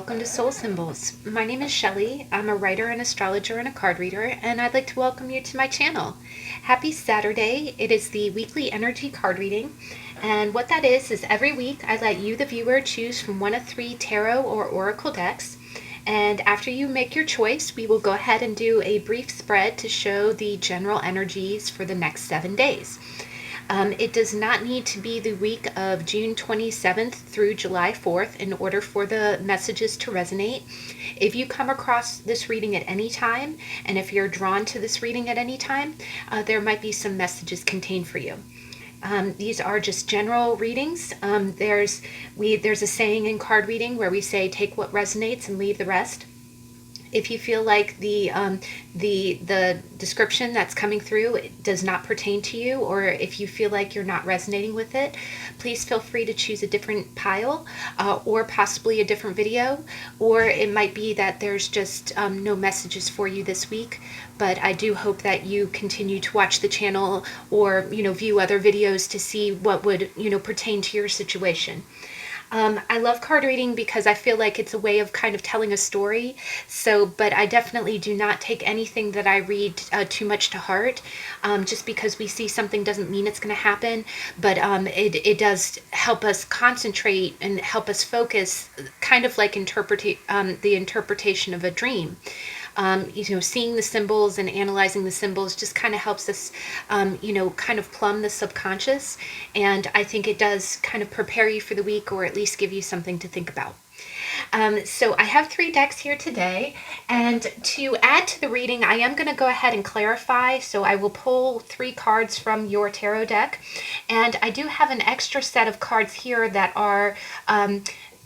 welcome to Soul Symbols. My name is Shelley. I'm a writer, an astrologer, and a card reader, and I'd like to welcome you to my channel. Happy Saturday. It is the weekly energy card reading, and what that is every week I let you, the viewer, choose from one of 3 tarot or oracle decks, and after you make your choice, we will go ahead and do a brief spread to show the general energies for the next 7 days. It does not need to be the week of June 27th through July 4th in order for the messages to resonate. If you come across this reading at any time, and if you're drawn to this reading at any time, there might be some messages contained for you. These are just general readings. There's a saying in card reading where we say, take what resonates and leave the rest. If you feel like the description that's coming through does not pertain to you, or if you feel like you're not resonating with it, please feel free to choose a different pile or possibly a different video, or it might be that there's just no messages for you this week. But I do hope that you continue to watch the channel or view other videos to see what would pertain to your situation. I love card reading because I feel like it's a way of kind of telling a story. But I definitely do not take anything that I read too much to heart. Just because we see something doesn't mean it's going to happen. But it does help us concentrate and help us focus, kind of like the interpretation of a dream. Seeing the symbols and analyzing the symbols just kind of helps us, kind of plumb the subconscious. And I think it does kind of prepare you for the week, or at least give you something to think about. So I have 3 decks here today, and to add to the reading, I am going to go ahead and clarify. So I will pull 3 cards from your tarot deck, and I do have an extra set of cards here that are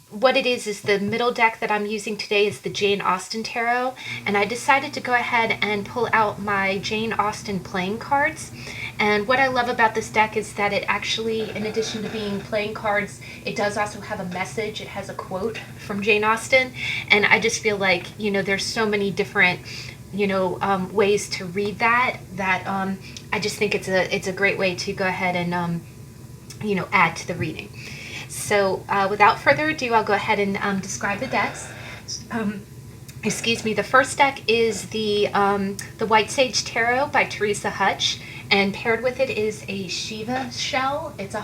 what it is the middle deck that I'm using today is the Jane Austen Tarot, and I decided to go ahead and pull out my Jane Austen playing cards. And what I love about this deck is that it actually, in addition to being playing cards, it does also have a message. It has a quote from Jane Austen, and I just feel like, there's so many different ways to read that I just think it's a great way to go ahead and add to the reading. So without further ado, I'll go ahead and describe the decks. The first deck is the White Sage Tarot by Theresa Hutch, and paired with it is a Shiva shell. It's a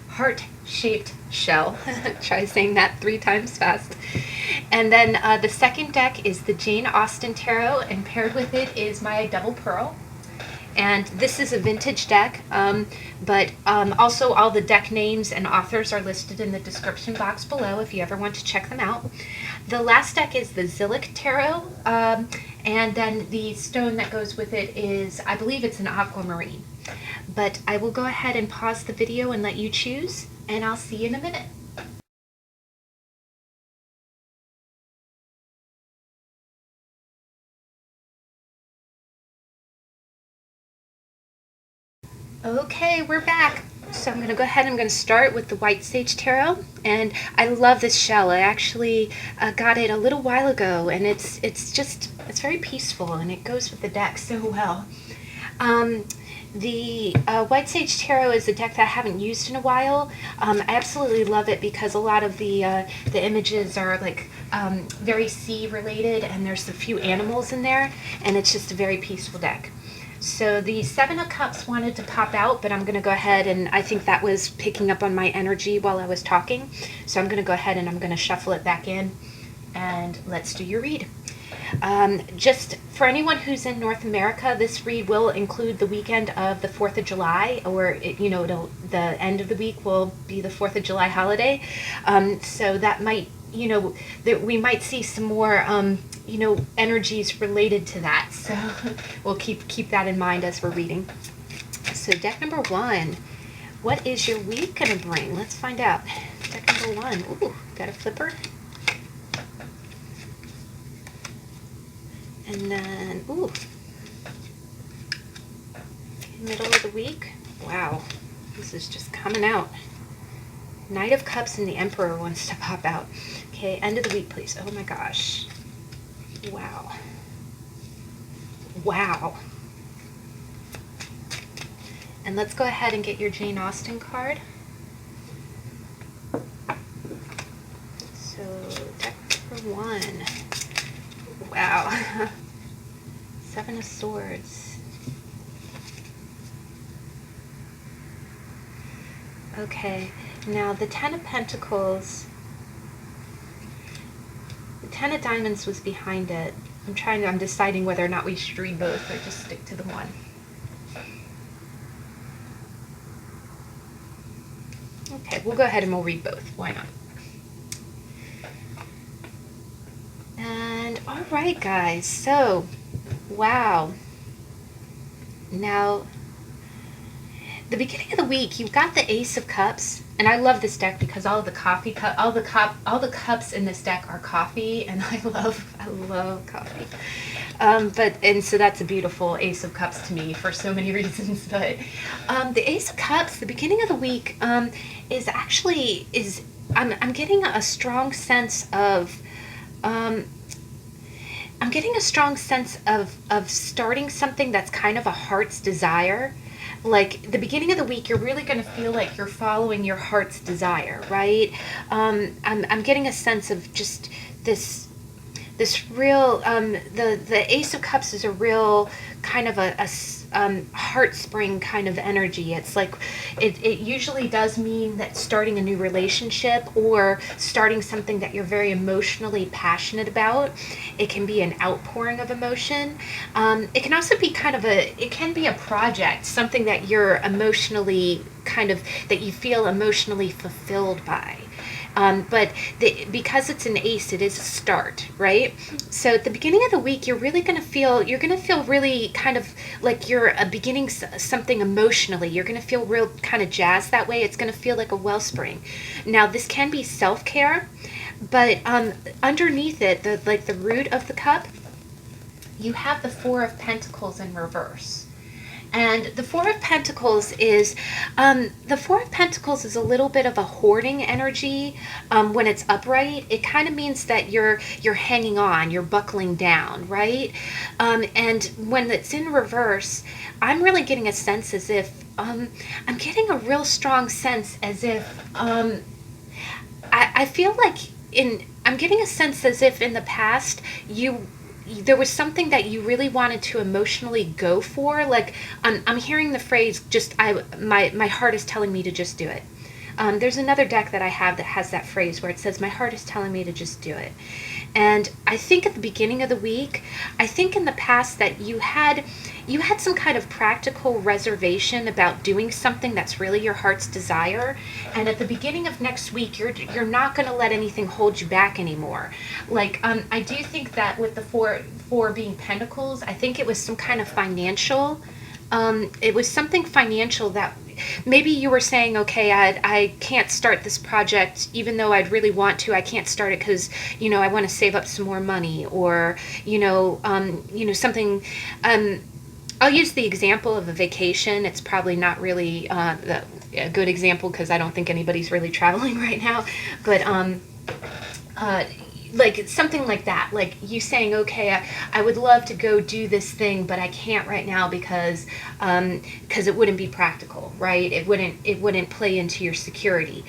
heart-shaped shell. Try saying that 3 times fast. And then the second deck is the Jane Austen Tarot, and paired with it is my Double Pearl. And this is a vintage deck, but also all the deck names and authors are listed in the description box below if you ever want to check them out. The last deck is the Zillich Tarot, and then the stone that goes with it is, I believe it's an aquamarine. But I will go ahead and pause the video and let you choose, and I'll see you in a minute. Okay, we're back. So I'm going to go ahead and I'm going to start with the White Sage Tarot, and I love this shell. I actually got it a little while ago, and it's very peaceful, and it goes with the deck so well. The White Sage Tarot is a deck that I haven't used in a while. I absolutely love it because a lot of the images are like very sea related, and there's a few animals in there, and it's just a very peaceful deck. So the 7 of Cups wanted to pop out, but I'm going to go ahead, and I think that was picking up on my energy while I was talking. So I'm going to go ahead and I'm going to shuffle it back in, and let's do your read. Just for anyone who's in North America, this read will include the weekend of the 4th of July, or the end of the week will be the 4th of July holiday. So that might, that we might see some more energies related to that. So we'll keep that in mind as we're reading. So deck number 1, what is your week gonna bring? Let's find out. Deck number 1. Ooh, got a flipper. And then, ooh, middle of the week. Wow, this is just coming out. Knight of Cups and the Emperor wants to pop out. Okay, end of the week, please. Oh my gosh. Wow. Wow. And let's go ahead and get your Jane Austen card. So one. Wow. Seven of Swords. Okay, now the Ten of Pentacles, the Ten of Diamonds was behind it. I'm deciding whether or not we should read both or just stick to the one. Okay, we'll go ahead and we'll read both. Why not? And all right, guys. So, wow. Now, the beginning of the week, you've got the Ace of Cups, and I love this deck because all the cups in this deck are coffee, and I love coffee. And so that's a beautiful Ace of Cups to me for so many reasons. But the Ace of Cups, the beginning of the week, I'm getting a strong sense of. I'm getting a strong sense of starting something that's kind of a heart's desire. Like the beginning of the week, you're really going to feel like you're following your heart's desire, right? I'm getting a sense of just this real, the Ace of Cups is a real kind of a heart spring kind of energy. It's like, it usually does mean that starting a new relationship or starting something that you're very emotionally passionate about. It can be an outpouring of emotion. It can also be it can be a project, something that you're emotionally that you feel emotionally fulfilled by. But because it's an ace, it is a start, right? So at the beginning of the week, you're going to feel really kind of like you're beginning something emotionally. You're going to feel real kind of jazzed that way. It's going to feel like a wellspring. Now, this can be self-care, but underneath it, the root of the cup, you have the Four of Pentacles in reverse. And the Four of Pentacles is a little bit of a hoarding energy. When it's upright, it kind of means that you're hanging on, you're buckling down, right? And when it's in reverse, I'm really getting a sense as if I'm getting a real strong sense as if I feel like I'm getting a sense as if in the past there was something that you really wanted to emotionally go for. Like I'm hearing the phrase, my heart is telling me to just do it. There's another deck that I have that has that phrase where it says, my heart is telling me to just do it. And I think at the beginning of the week, I think in the past that you had some kind of practical reservation about doing something that's really your heart's desire. And at the beginning of next week, you're not going to let anything hold you back anymore. Like, I do think that with the four being pentacles, I think it was some kind of financial, it was something financial that maybe you were saying, okay, I can't start this project even though I'd really want to. I can't start it because, I want to save up some more money, or, something. I'll use the example of a vacation. It's probably not really a good example because I don't think anybody's really traveling right now. But like something like that, like you saying, okay, I would love to go do this thing, but I can't right now because it wouldn't be practical, right? It wouldn't play into your security.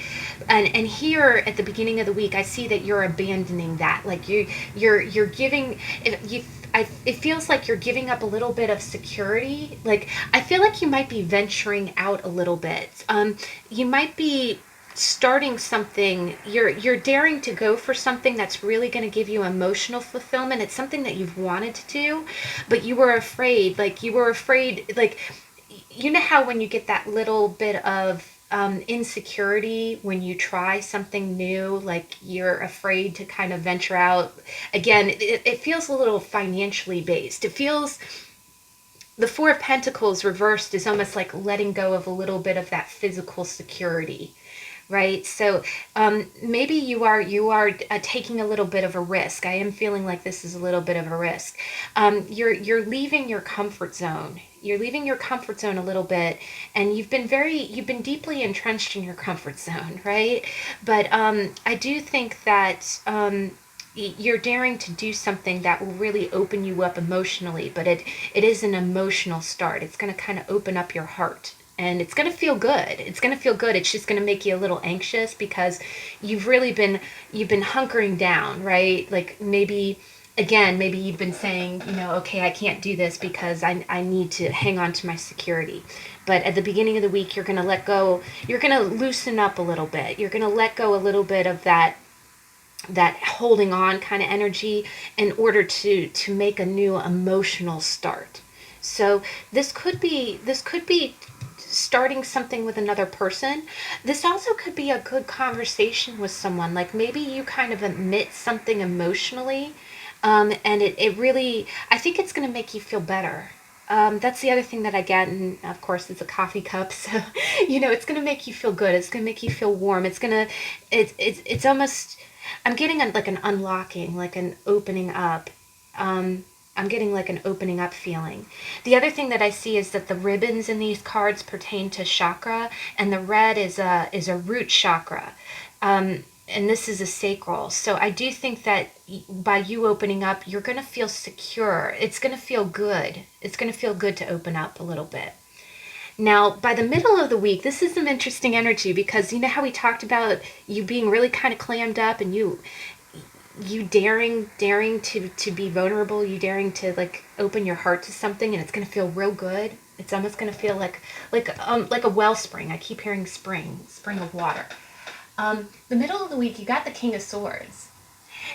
And here at the beginning of the week, I see that you're abandoning that. Like you're giving it feels like you're giving up a little bit of security. Like I feel like you might be venturing out a little bit. You might be starting something. You're daring to go for something that's really going to give you emotional fulfillment. It's something that you've wanted to do, but you were afraid. Like you know how when you get that little bit of insecurity when you try something new, like you're afraid to kind of venture out. Again, it feels a little financially based. It feels, the Four of Pentacles reversed is almost like letting go of a little bit of that physical security, right? So maybe you are taking a little bit of a risk. I am feeling like this is a little bit of a risk. You're leaving your comfort zone. You're leaving your comfort zone a little bit, and you've been deeply entrenched in your comfort zone, right? But I do think that you're daring to do something that will really open you up emotionally, but it is an emotional start. It's going to kind of open up your heart and it's going to feel good. It's going to feel good. It's just going to make you a little anxious because you've been hunkering down, right? Like maybe you've been saying, okay, I can't do this because I need to hang on to my security. But at the beginning of the week, you're going to let go. You're going to loosen up a little bit. You're going to let go a little bit of that holding on kind of energy in order to make a new emotional start. So this could be starting something with another person. This also could be a good conversation with someone. Like maybe you kind of admit something emotionally, and it really, I think it's going to make you feel better. That's the other thing that I get, and of course it's a coffee cup, so it's going to make you feel good. It's going to make you feel warm. It's almost, I'm getting like an unlocking, like an opening up. I'm getting like an opening up feeling. The other thing that I see is that the ribbons in these cards pertain to chakra, and the red is a root chakra. And this is a sacral. So I do think that by you opening up, you're going to feel secure. It's going to feel good. It's going to feel good to open up a little bit. Now, by the middle of the week, this is some interesting energy because you know how we talked about you being really kind of clammed up and you daring to be vulnerable, you daring to like open your heart to something, and it's going to feel real good. It's almost going to feel like a wellspring. I keep hearing spring of water. The middle of the week, you got the King of Swords.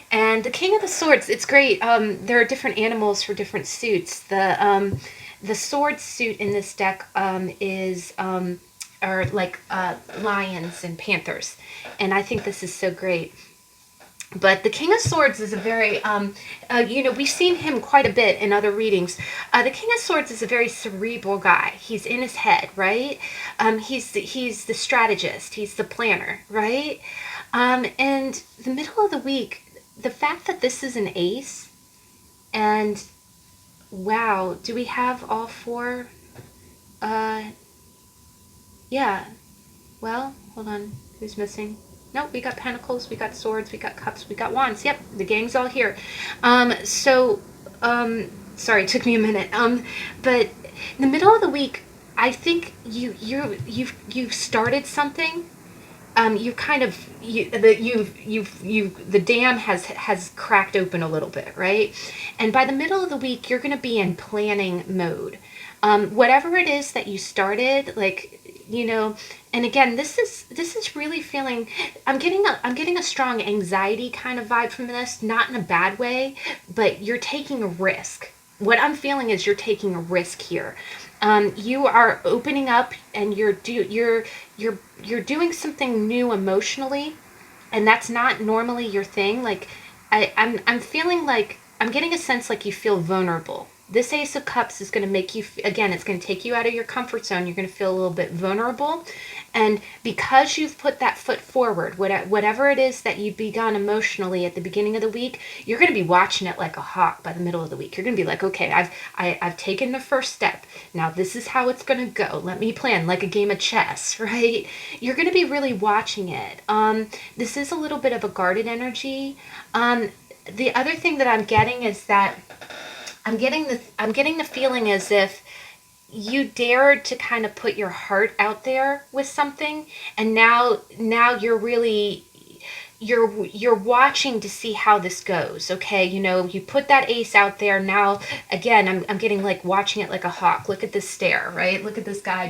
And the King of the Swords, it's great. There are different animals for different suits. The sword suit in this deck are like lions and panthers. And I think this is so great. But the King of Swords is a very, we've seen him quite a bit in other readings. The King of Swords is a very cerebral guy. He's in his head, right? He's the strategist. He's the planner, right? And the middle of the week, the fact that this is an ace, and wow, do we have all four? Yeah. Well, hold on. Who's missing? Nope, we got pentacles, we got swords, we got cups, we got wands. Yep, the gang's all here. Sorry, it took me a minute. But in the middle of the week, I think you've started something. The dam has cracked open a little bit, right? And by the middle of the week, you're going to be in planning mode. Whatever it is that you started, and again, this is really feeling, I'm getting a strong anxiety kind of vibe from this, not in a bad way, but you're taking a risk. What I'm feeling is you're taking a risk here. You are opening up, and you're doing something new emotionally, and that's not normally your thing. Like I'm feeling like I'm getting a sense like you feel vulnerable. This Ace of Cups is going to make you, again, it's going to take you out of your comfort zone. You're going to feel a little bit vulnerable. And because you've put that foot forward, whatever it is that you've begun emotionally at the beginning of the week, you're going to be watching it like a hawk by the middle of the week. You're going to be like, okay, I've taken the first step. Now this is how it's going to go. Let me plan like a game of chess, right? You're going to be really watching it. This is a little bit of a guarded energy. The other thing that I'm getting is that I'm getting the feeling as if you dared to kind of put your heart out there with something, and now you're watching to see how this goes. Okay, you put that ace out there. Now again, I'm getting like watching it like a hawk. Look at this stare, right? Look at this guy,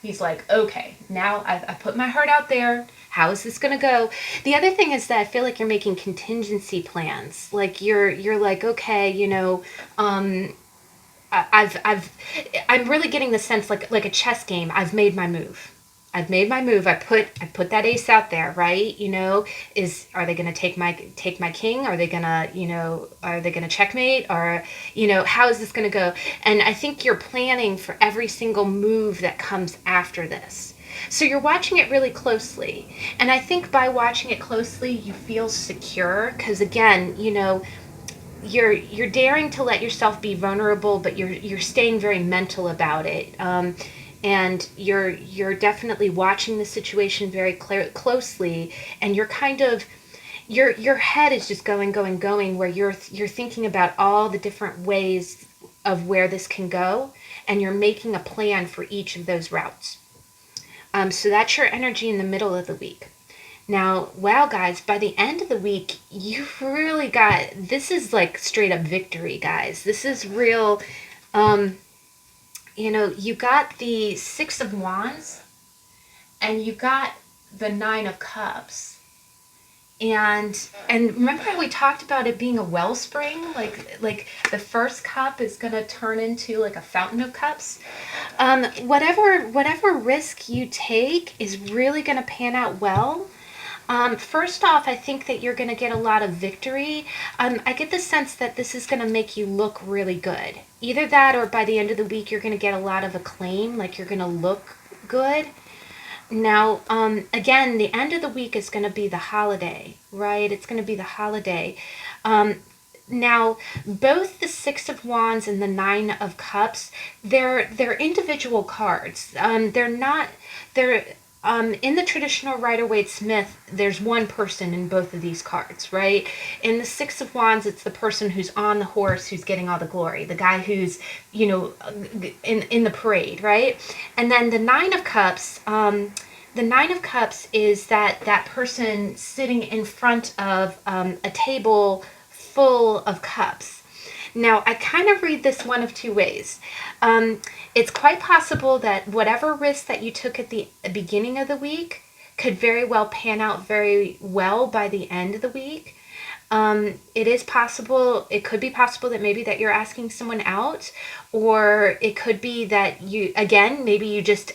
he's like, okay, now I put my heart out there. How is this going to go? The other thing is that I feel like you're making contingency plans. Like you're like, okay, I'm really getting the sense like a chess game. I've made my move. I put that ace out there, right? Are they going to take my king? Are they going to checkmate? Or, how is this going to go? And I think you're planning for every single move that comes after this. So you're watching it really closely. And I think by watching it closely, you feel secure because again, you're daring to let yourself be vulnerable, but you're staying very mental about it. And you're definitely watching the situation very closely, and you're kind of your head is just going where you're thinking about all the different ways of where this can go, and you're making a plan for each of those routes. So that's your energy in the middle of the week. Now, wow, guys, by the end of the week, you've really got, this is like straight up victory, guys. This is real. You got the Six of Wands and you got the Nine of Cups. And remember how we talked about it being a wellspring, like the first cup is going to turn into like a fountain of cups. Whatever risk you take is really going to pan out well. First off, I think that you're going to get a lot of victory. I get the sense that this is going to make you look really good. Either that, or by the end of the week you're going to get a lot of acclaim, like you're going to look good. Now, again, the end of the week is going to be the holiday, right? It's going to be the holiday. Now, both the Six of Wands and the Nine of Cups, they're individual cards. They're in the traditional Rider-Waite-Smith, there's one person in both of these cards, right? In the Six of Wands, it's the person who's on the horse who's getting all the glory, the guy who's, in the parade, right? And then the Nine of Cups, is that person sitting in front of a table full of cups. Now, I kind of read this one of two ways. It's quite possible that whatever risk that you took at the beginning of the week could very well pan out very well by the end of the week. It could be possible that maybe that you're asking someone out, or it could be that maybe you just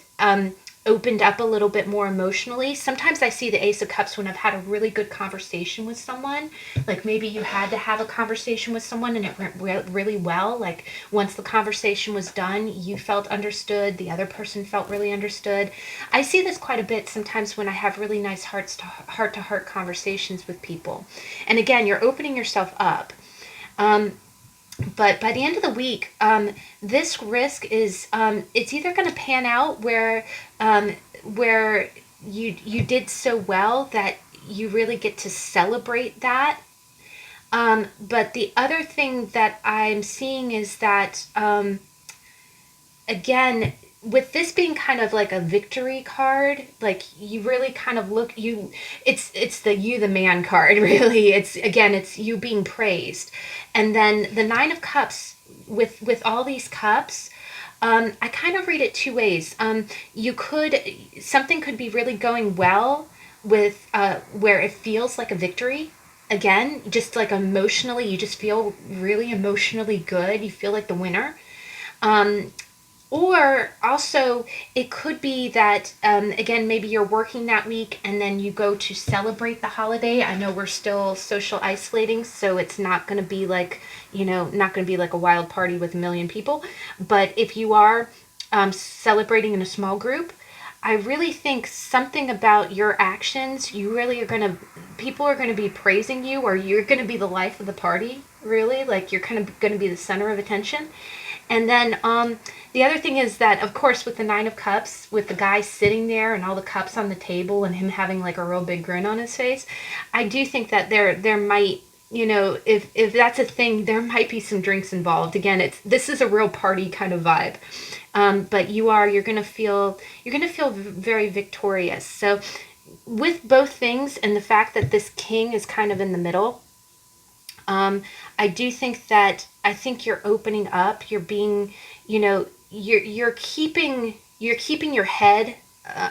opened up a little bit more emotionally. Sometimes I see the Ace of Cups when I've had a really good conversation with someone. Like maybe you had to have a conversation with someone and it went really well. Like once the conversation was done, you felt understood. The other person felt really understood. I see this quite a bit sometimes when I have really nice heart-to-heart conversations with people. And again, you're opening yourself up. But by the end of the week, this risk is it's either going to pan out where you did so well that you really get to celebrate that. But the other thing that I'm seeing is that again, with this being kind of like a victory card, like you really kind of it's the man card, really. It's you being praised. And then the Nine of Cups, with all these cups, I kind of read it two ways. Something could be really going well with where it feels like a victory. Again, just like emotionally, you just feel really emotionally good. You feel like the winner. Or also, it could be that, again, maybe you're working that week and then you go to celebrate the holiday. I know we're still social isolating, so it's not going to be like, not going to be like a wild party with a million people. But if you are celebrating in a small group, I really think something about your actions, people are going to be praising you, or you're going to be the life of the party, really. Like you're kind of going to be the center of attention. And then the other thing is that, of course, with the Nine of Cups, with the guy sitting there and all the cups on the table and him having like a real big grin on his face, I do think that there might, if that's a thing, there might be some drinks involved. Again, this is a real party kind of vibe. But you're going to feel very victorious. So with both things and the fact that this king is kind of in the middle, I do think that you're opening up. You're being, you're keeping your head.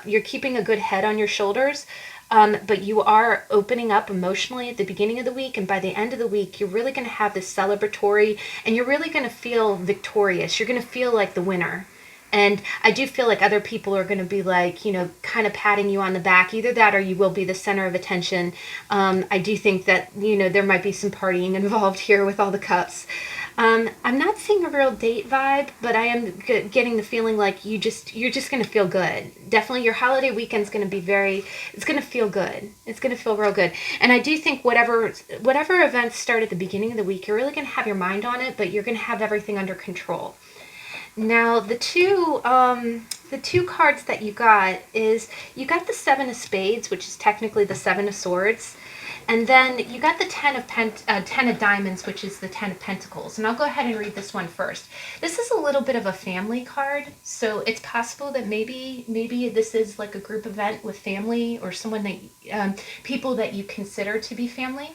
You're keeping a good head on your shoulders. But you are opening up emotionally at the beginning of the week, and by the end of the week, you're really going to have this celebratory, and you're really going to feel victorious. You're going to feel like the winner. And I do feel like other people are going to be like, kind of patting you on the back. Either that or you will be the center of attention. I do think that, there might be some partying involved here with all the cups. I'm not seeing a real date vibe, but I am getting the feeling like you're just going to feel good. Definitely your holiday weekend's going to be it's going to feel good. It's going to feel real good. And I do think whatever events start at the beginning of the week, you're really going to have your mind on it, but you're going to have everything under control. Now, the two cards that you got the Seven of Spades, which is technically the Seven of Swords. And then you got the 10 of diamonds, which is the 10 of pentacles. And I'll go ahead and read this one first. This is a little bit of a family card, so it's possible that maybe this is like a group event with family or someone that people that you consider to be family.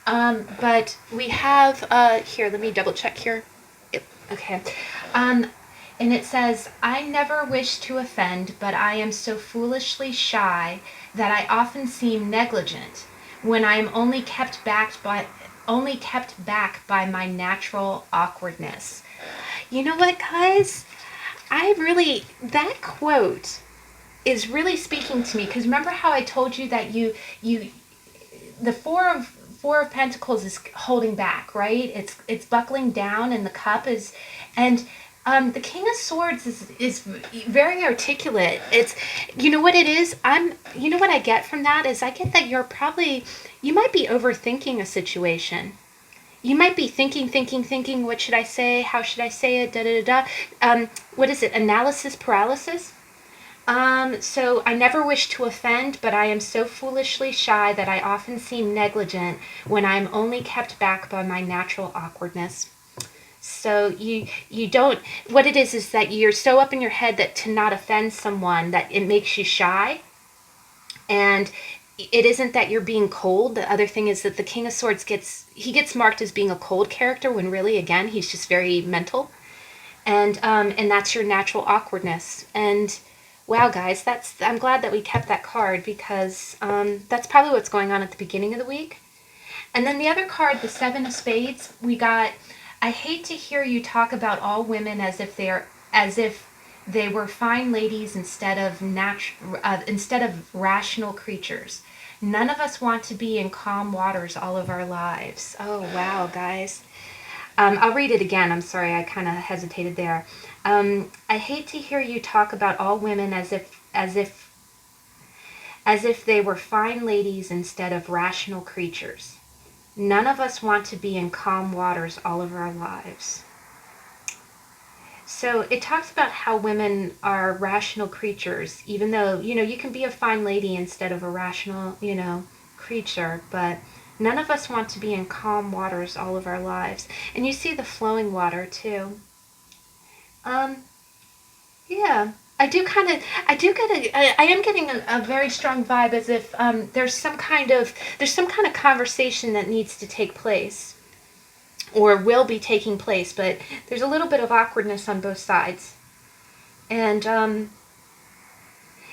But we have here. Let me double check here. Yep. Okay. And it says, I never wish to offend, but I am so foolishly shy that I often seem negligent when I am only kept back by my natural awkwardness. You know what, guys? That quote is really speaking to me, because remember how I told you that the Four of Pentacles is holding back, right? It's buckling down, and the cup is, and the King of Swords is very articulate. It's, you know what it is? You know what I get from that is I get that you might be overthinking a situation. You might be thinking, what should I say? How should I say it? Da da da da. What is it? Analysis paralysis? So I never wish to offend, but I am so foolishly shy that I often seem negligent when I am only kept back by my natural awkwardness. So you don't, what it is that you're so up in your head that to not offend someone that it makes you shy. And it isn't that you're being cold. The other thing is that the King of Swords gets marked as being a cold character when really, again, he's just very mental. And that's your natural awkwardness. And wow, guys, I'm glad that we kept that card, because that's probably what's going on at the beginning of the week. And then the other card, the Seven of Spades, we got, I hate to hear you talk about all women as if they were fine ladies instead of rational creatures. None of us want to be in calm waters all of our lives. Oh, wow, guys. I'll read it again. I'm sorry, I kind of hesitated there. I hate to hear you talk about all women as if they were fine ladies instead of rational creatures. None of us want to be in calm waters all of our lives. So it talks about how women are rational creatures, even though, you can be a fine lady instead of a rational, creature, but none of us want to be in calm waters all of our lives. And you see the flowing water too. Yeah. I am getting a very strong vibe as if there's some kind of conversation that needs to take place, or will be taking place, but there's a little bit of awkwardness on both sides. And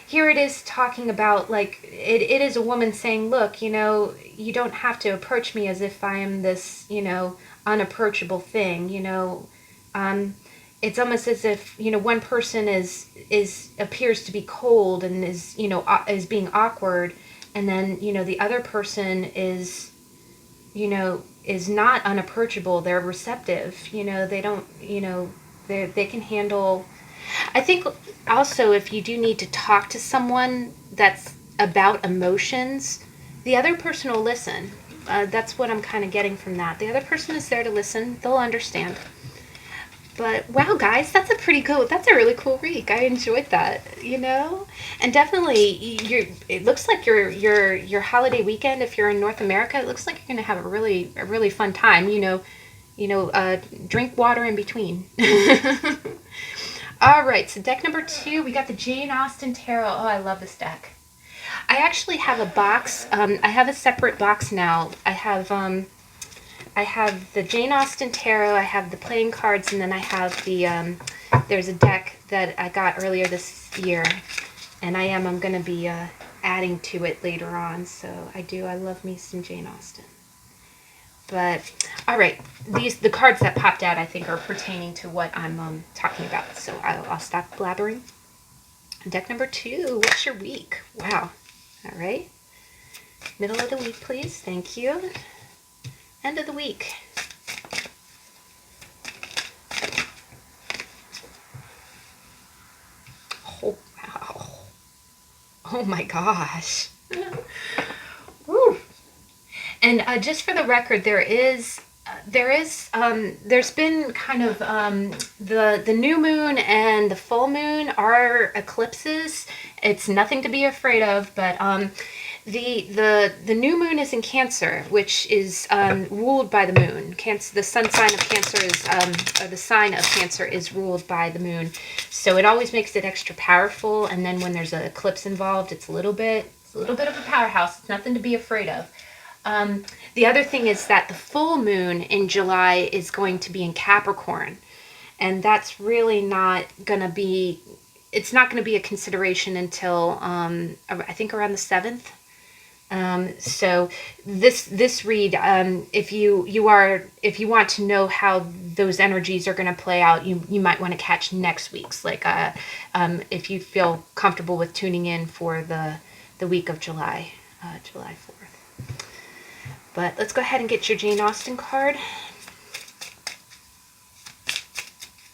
here it is talking about, like, it is a woman saying, look, you don't have to approach me as if I am this, unapproachable thing, it's almost as if, one person appears to be cold and is being awkward, and then, the other person is not unapproachable. They're receptive. They don't, they can handle. I think also, if you do need to talk to someone that's about emotions, the other person will listen. That's what I'm kind of getting from that. The other person is there to listen. They'll understand. But wow, guys, that's a really cool read. I enjoyed that, and definitely it looks like your holiday weekend, if you're in North America, it looks like you're going to have a really fun time, drink water in between. All right, so deck number 2, we got the Jane Austen Tarot. Oh, I love this deck. I actually have a box. I have a separate box now. I have the Jane Austen Tarot, I have the playing cards, and then I have there's a deck that I got earlier this year, and I'm going to be adding to it later on, so I love me some Jane Austen. But, alright, the cards that popped out, I think, are pertaining to what I'm talking about, so I'll stop blabbering. Deck number 2, what's your week? Wow. Alright. Middle of the week, please. Thank you. End of the week. Oh, wow. Oh my gosh. Woo. And just for the record, there's been kind of the new moon and the full moon are eclipses. It's nothing to be afraid of, but the new moon is in Cancer, which is ruled by the moon. Cancer, the sun sign of Cancer is, or the sign of Cancer is ruled by the moon. So it always makes it extra powerful. And then when there's an eclipse involved, it's a little bit of a powerhouse. It's nothing to be afraid of. The other thing is that the full moon in July is going to be in Capricorn, and that's really not going to be. It's not going to be a consideration until I think around the 7th. So this read, if you want to know how those energies are going to play out, you might want to catch next week's, like if you feel comfortable with tuning in for the week of July 4th. But let's go ahead and get your Jane Austen card.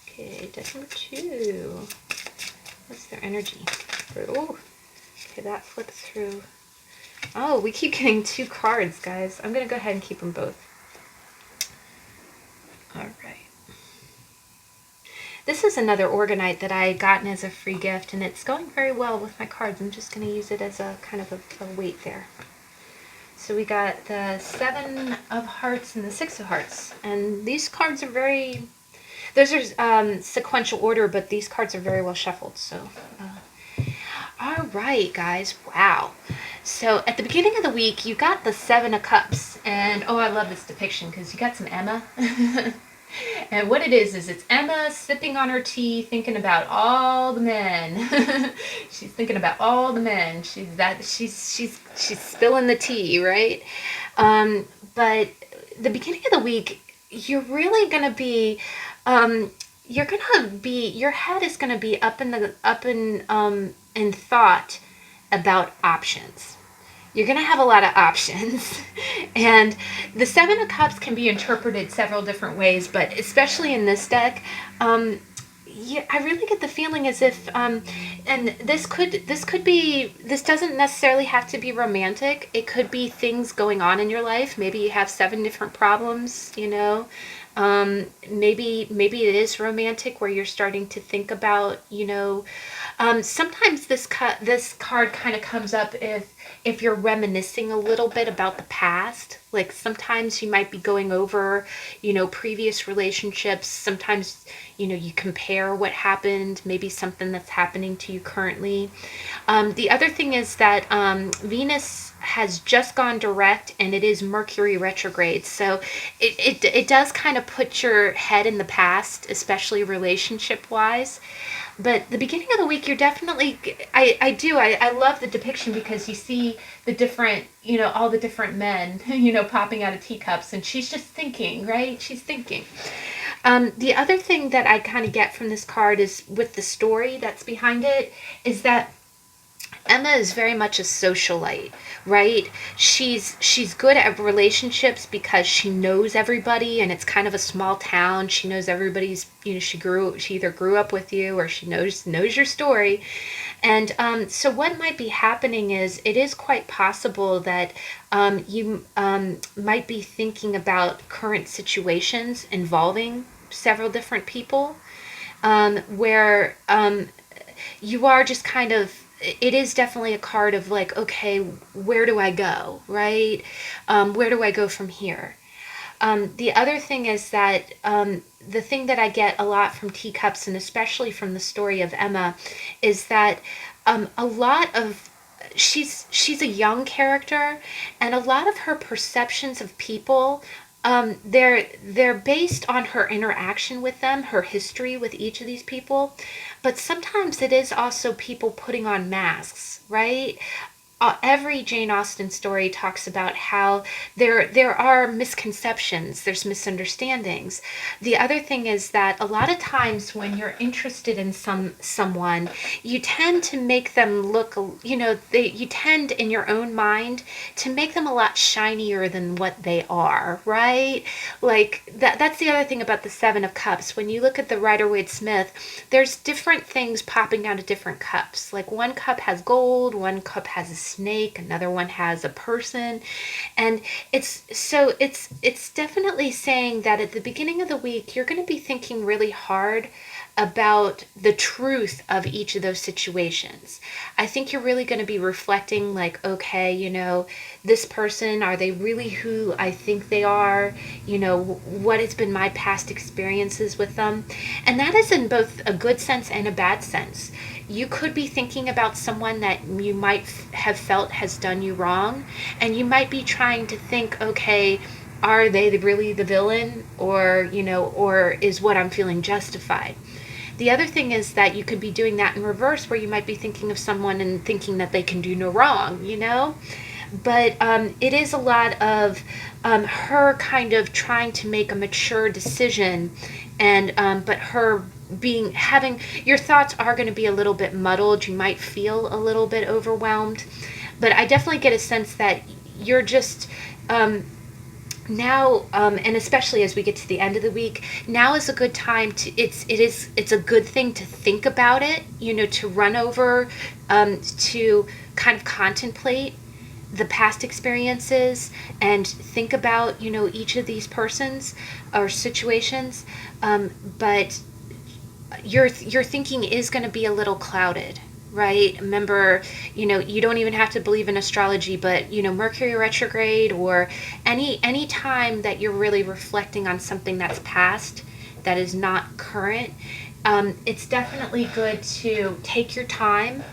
Okay, deck number 2. What's their energy? Oh, okay, that flips through. Oh, we keep getting 2 cards, guys. I'm going to go ahead and keep them both. All right. This is another Orgonite that I gotten as a free gift, and it's going very well with my cards. I'm just going to use it as a kind of a weight there. So we got the 7 of Hearts and the 6 of Hearts. And these cards are very... Those are sequential order, but these cards are very well shuffled. So, all right, guys. Wow. So at the beginning of the week, you got the 7 of Cups. And, oh, I love this depiction because you got some Emma. And what it is it's Emma sipping on her tea, thinking about all the men. She's thinking about all the men. She's spilling the tea, right? But the beginning of the week, you're really gonna be, your head is gonna be up in thought about options. You're going to have a lot of options. And the 7 of Cups can be interpreted several different ways, but especially in this deck, I really get the feeling as if, and this doesn't necessarily have to be romantic. It could be things going on in your life. Maybe you have 7 different problems, you know. Maybe it is romantic where you're starting to think about, you know, sometimes this card kind of comes up if you're reminiscing a little bit about the past. Like sometimes you might be going over, you know, previous relationships. Sometimes, you know, you compare what happened, maybe something that's happening to you currently. The other thing is that Venus has just gone direct and it is Mercury retrograde. So it does kind of put your head in the past, especially relationship wise. But the beginning of the week, you're definitely, I love the depiction because you see the different, you know, all the different men, you know, popping out of teacups, and she's just thinking, right? She's thinking. The other thing that I kind of get from this card is with the story that's behind it is that Emma is very much a socialite, right? She's good at relationships because she knows everybody, and it's kind of a small town. She knows everybody's, you know, she either grew up with you or she knows your story. And so what might be happening is it is quite possible that you might be thinking about current situations involving several different people, where you are just kind of, it is definitely a card of like, okay, where do I go, right? Where do I go from here? The other thing is that the thing that I get a lot from Teacups, and especially from the story of Emma, is that a lot of, she's a young character, and a lot of her perceptions of people, they're based on her interaction with them, her history with each of these people. But sometimes it is also people putting on masks, right? Every Jane Austen story talks about how there are misconceptions, there's misunderstandings. The other thing is that a lot of times when you're interested in someone, you tend to make them look, you know, you tend in your own mind to make them a lot shinier than what they are, right? Like that's the other thing about the 7 of Cups. When you look at the Rider-Waite-Smith, there's different things popping out of different cups. Like one cup has gold, one cup has a snake, another one has a person, and it's definitely saying that at the beginning of the week you're going to be thinking really hard about the truth of each of those situations. I think you're really going to be reflecting like, okay, this person, are they really who I think they are? What has been my past experiences with them? And that is in both a good sense and a bad sense. You could be thinking about someone that you might have felt has done you wrong, and you might be trying to think, okay, are they really the villain, or is what I'm feeling justified? The other thing is that you could be doing that in reverse, where you might be thinking of someone and thinking that they can do no wrong, But it is a lot of her kind of trying to make a mature decision, and but her having your thoughts are going to be a little bit muddled. You might feel a little bit overwhelmed, but I definitely get a sense that you're just now, and especially as we get to the end of the week, now is a good time to, it's a good thing to think about it, to run over, to kind of contemplate the past experiences and think about, each of these persons or situations. But your thinking is going to be a little clouded, right? Remember, you don't even have to believe in astrology, but Mercury retrograde, or any time that you're really reflecting on something that's past, that is not current, it's definitely good to take your time.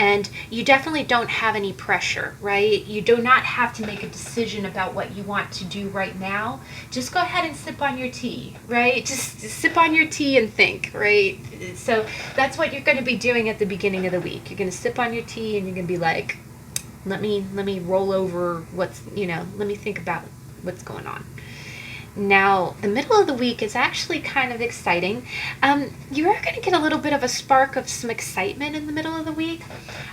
And you definitely don't have any pressure, right? You do not have to make a decision about what you want to do right now. Just go ahead and sip on your tea, right? Just sip on your tea and think, right? So that's what you're going to be doing at the beginning of the week. You're going to sip on your tea and you're going to be like, let me roll over let me think about what's going on. Now, the middle of the week is actually kind of exciting. You are going to get a little bit of a spark of some excitement in the middle of the week.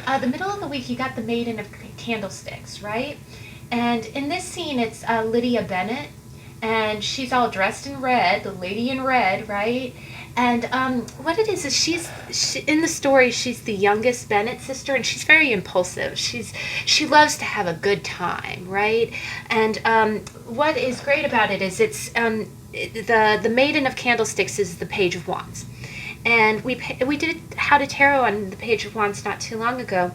The middle of the week, you got the Maiden of Candlesticks, right? And in this scene, it's Lydia Bennet, and she's all dressed in red, the lady in red, right? And what it is she, in the story, she's the youngest Bennet sister, and she's very impulsive. She loves to have a good time, right? And what is great about it is it's the Maiden of Candlesticks is the Page of Wands, and we did How to Tarot on the Page of Wands not too long ago.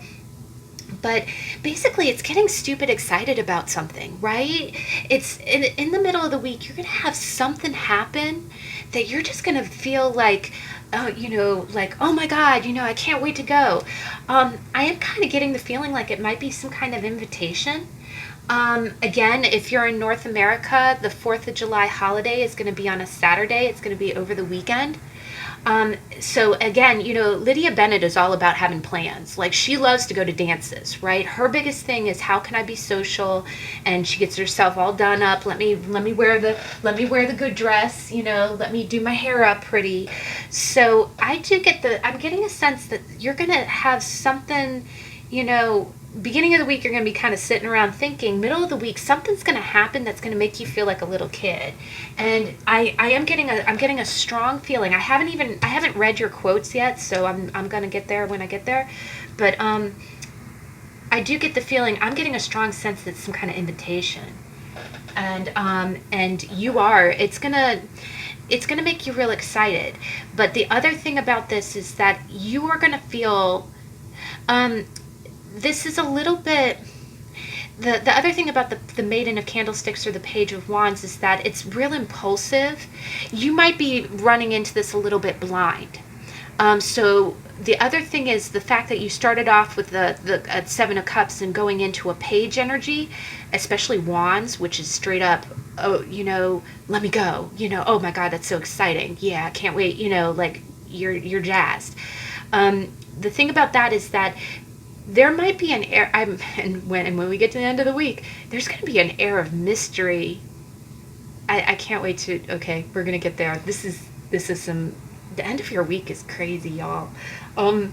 But basically, it's getting stupid excited about something, right? It's in the middle of the week, you're going to have something happen that you're just going to feel like, like, oh my God, I can't wait to go. I am kind of getting the feeling like it might be some kind of invitation. Again, if you're in North America, the 4th of July holiday is going to be on a Saturday. It's going to be over the weekend. So again, Lydia Bennet is all about having plans. Like, she loves to go to dances, right? Her biggest thing is, how can I be social? And she gets herself all done up. Let me wear the good dress, let me do my hair up pretty. So I'm getting a sense that you're going to have something, beginning of the week, you're going to be kind of sitting around thinking. Middle of the week, something's going to happen that's going to make you feel like a little kid. And I'm getting a strong feeling. I haven't read your quotes yet, so I'm going to get there when I get there. But I do get the feeling, I'm getting a strong sense that it's some kind of invitation. And it's going to make you real excited. But the other thing about this is that you are going to feel this is a little bit, the other thing about the Maiden of Candlesticks or the Page of Wands is that it's real impulsive. You might be running into this a little bit blind. So the other thing is the fact that you started off with the Seven of Cups and going into a Page energy, especially Wands, which is straight up, oh, let me go. Oh my God, that's so exciting. Yeah, I can't wait. Like you're jazzed. The thing about that is that there might be an air, and when we get to the end of the week, there's going to be an air of mystery. I can't wait to, okay, we're going to get there. This is the end of your week is crazy, y'all. I'm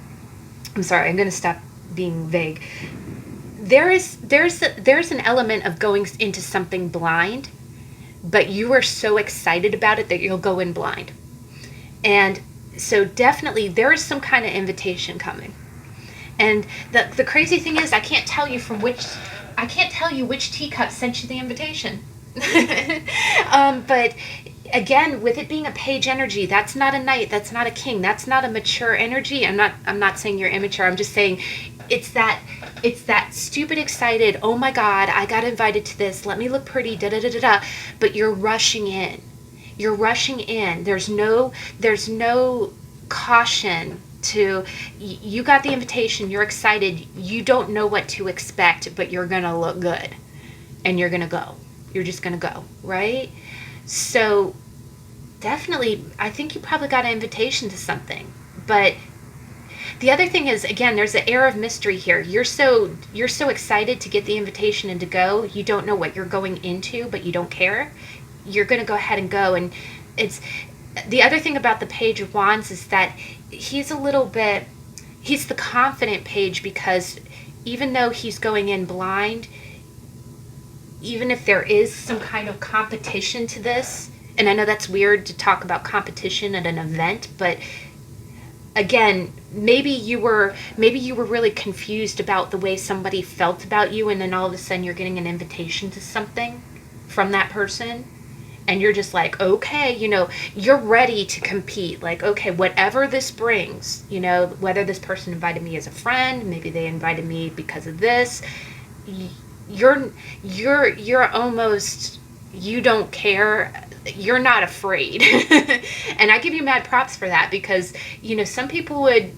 sorry, I'm going to stop being vague. There's an element of going into something blind, but you are so excited about it that you'll go in blind. And so definitely there is some kind of invitation coming. And the crazy thing is, I can't tell you which teacup sent you the invitation. But again, with it being a page energy, that's not a knight, that's not a king, that's not a mature energy. I'm not saying you're immature. I'm just saying it's that stupid excited, oh my god, I got invited to this, let me look pretty, da da da da da, but you're rushing in. You're rushing in. There's no caution to, you got the invitation, you're excited, you don't know what to expect, but you're going to look good and you're going to go. You're just going to go, right? So definitely, I think you probably got an invitation to something. But the other thing is, again, there's an air of mystery here. You're so excited to get the invitation and to go. You don't know what you're going into, but you don't care. You're going to go ahead and go. And it's the other thing about the Page of Wands is that he's the confident page, because even though he's going in blind, even if there is some kind of competition to this, and I know that's weird to talk about competition at an event, but again, maybe you were really confused about the way somebody felt about you, and then all of a sudden you're getting an invitation to something from that person, and you're just like, okay, you're ready to compete. Like, okay, whatever this brings, whether this person invited me as a friend, maybe they invited me because of this, you're almost, you don't care. You're not afraid. And I give you mad props for that, because, some people would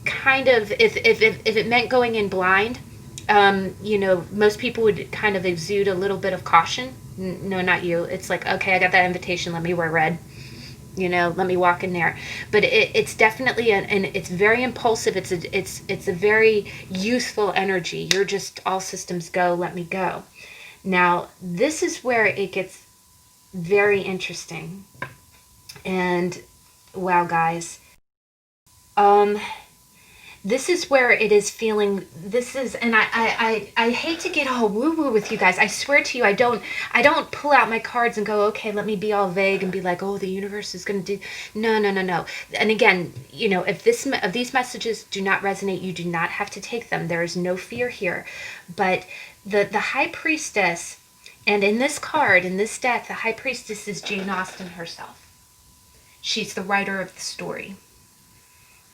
kind of, if it meant going in blind, most people would kind of exude a little bit of caution. No, not you. It's like, okay, I got that invitation, let me wear red. Let me walk in there. But it's definitely and it's very impulsive. It's a very youthful energy. You're just all systems go, let me go. Now, this is where it gets very interesting. And wow, guys. This is where it is feeling, and I hate to get all woo-woo with you guys. I swear to you, I don't pull out my cards and go, okay, let me be all vague and be like, oh, the universe is going to do, no. And again, if these messages do not resonate, you do not have to take them. There is no fear here. But the High Priestess, and in this card, in this deck, the High Priestess is Jane Austen herself. She's the writer of the story.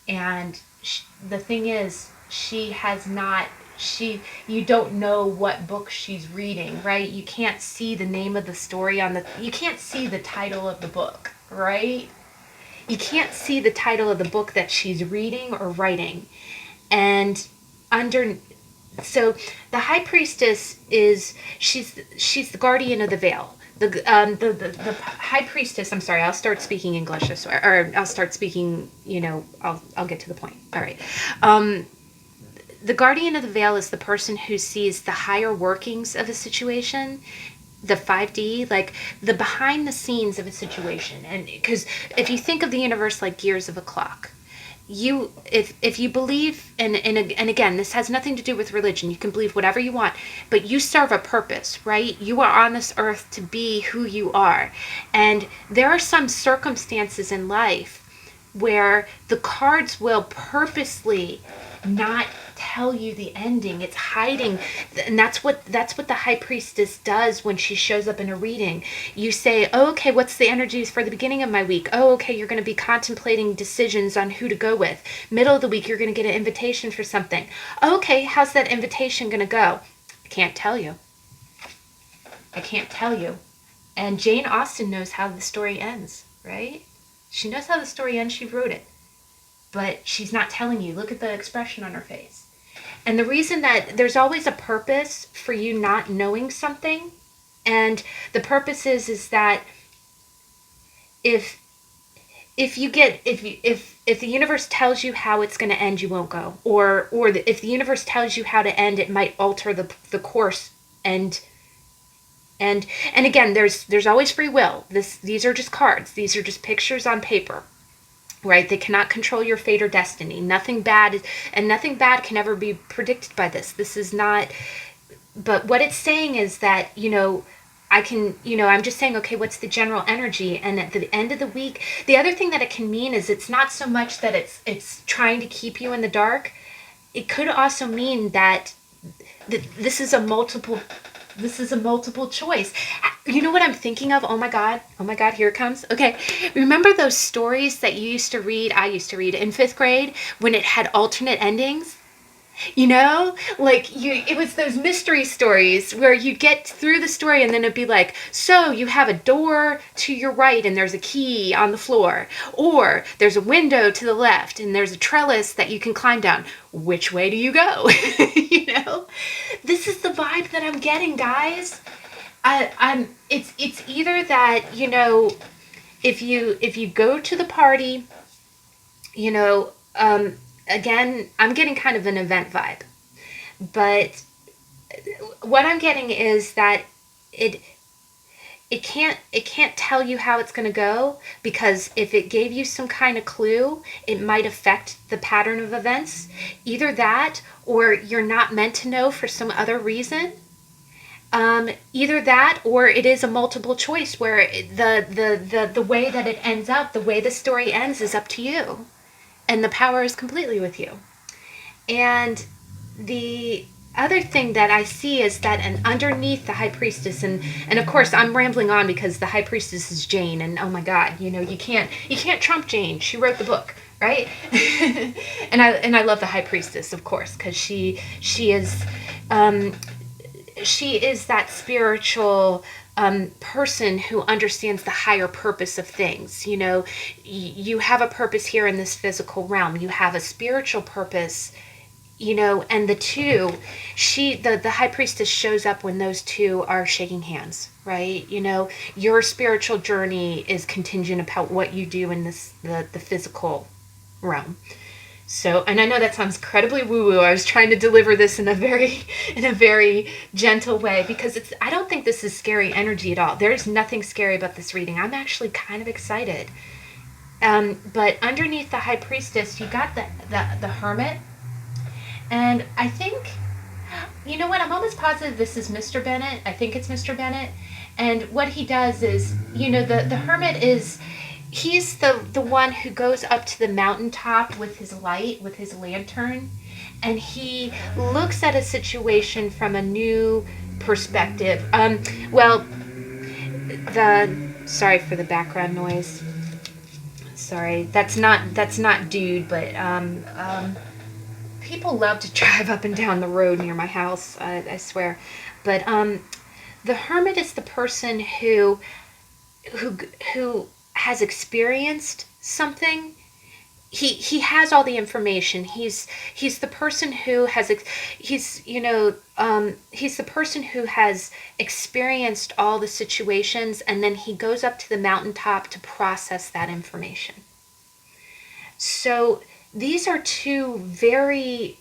And the thing is, you don't know what book she's reading, right? You can't see the name of the story you can't see the title of the book, right? You can't see the title of the book that she's reading or writing. And so the High Priestess she's the guardian of the veil. The High Priestess, I'm sorry, I'll start speaking English, or I'll start speaking, I'll get to the point. All right. The guardian of the veil is the person who sees the higher workings of a situation, the 5D, like the behind the scenes of a situation. And because if you think of the universe like gears of a clock, if you believe, and again, this has nothing to do with religion, you can believe whatever you want, but you serve a purpose, right? You are on this earth to be who you are. And there are some circumstances in life where the cards will purposely not tell you the ending. It's hiding, and that's what the High Priestess does when she shows up in a reading. You say, oh, okay, what's the energies for the beginning of my week? Oh, okay, you're going to be contemplating decisions on who to go with. Middle of the week, you're going to get an invitation for something. Okay, how's that invitation going to go? I can't tell you. And Jane Austen knows how the story ends, right? She knows how the story ends. She wrote it. But she's not telling you. Look at the expression on her face. And the reason that there's always a purpose for you not knowing something, and the purpose is that if the universe tells you how it's going to end, you won't go, or if the universe tells you how to end, it might alter the course. And again, there's always free will. These are just cards. These are just pictures on paper. Right? They cannot control your fate or destiny. Nothing bad can ever be predicted by this. This is not, but what it's saying is that, I'm just saying, okay, what's the general energy? And at the end of the week, the other thing that it can mean is it's not so much that it's trying to keep you in the dark. It could also mean that this is a multiple This is a multiple choice. You know what I'm thinking of? Oh my God. Oh my God, here it comes. Okay. Remember those stories that you used to read, I used to read in 5th grade when it had alternate endings? You know, like it was those mystery stories where you get through the story and then it'd be like, so you have a door to your right and there's a key on the floor, or there's a window to the left and there's a trellis that you can climb down. Which way do you go? You know, this is the vibe that I'm getting, guys. It's either that, you know, if you go to the party, you know, again, I'm getting kind of an event vibe. But what I'm getting is that it it can't tell you how it's going to go, because if it gave you some kind of clue, it might affect the pattern of events. Either that, or you're not meant to know for some other reason. Either that, or it is a multiple choice where the way that it ends up, the way the story ends, is up to you, and the power is completely with you. And the other thing that I see is that, and underneath the high priestess, and of course I'm rambling on because the high priestess is Jane, and oh my God, you know, you can't trump Jane. She wrote the book, right? and I love the high priestess, of course, because she is that spiritual person who understands the higher purpose of things. You know, you have a purpose here in this physical realm. You have a spiritual purpose, you know, and the two, the high priestess shows up when those two are shaking hands, right? You know, your spiritual journey is contingent upon what you do in the physical realm. So, and I know that sounds incredibly woo-woo. I was trying to deliver this in a very gentle way, because I don't think this is scary energy at all. There's nothing scary about this reading. I'm actually kind of excited. But underneath the high priestess, you got the hermit. And I think, you know what, I'm almost positive this is Mr. Bennett. I think it's Mr. Bennett. And what he does is, you know, the hermit is, he's the one who goes up to the mountaintop with his light, with his lantern, and he looks at a situation from a new perspective. Sorry for the background noise. Sorry, that's not dude, but people love to drive up and down the road near my house, I swear. But the hermit is the person who has experienced something. He has all the information. He's the person who has he's the person who has experienced all the situations, and then he goes up to the mountaintop to process that information. So these are two very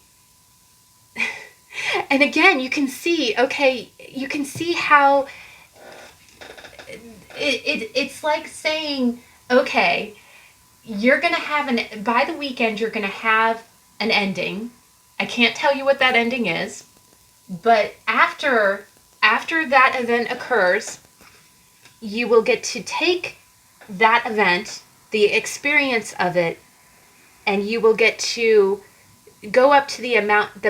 and again, you can see how it's like saying, okay, you're going to have by the weekend, you're going to have an ending. I can't tell you what that ending is, but after that event occurs, you will get to take that event, the experience of it, and you will get to go up to the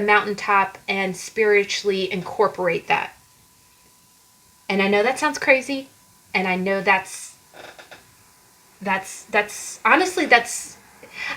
mountaintop and spiritually incorporate that. And I know that sounds crazy, and I know that's honestly,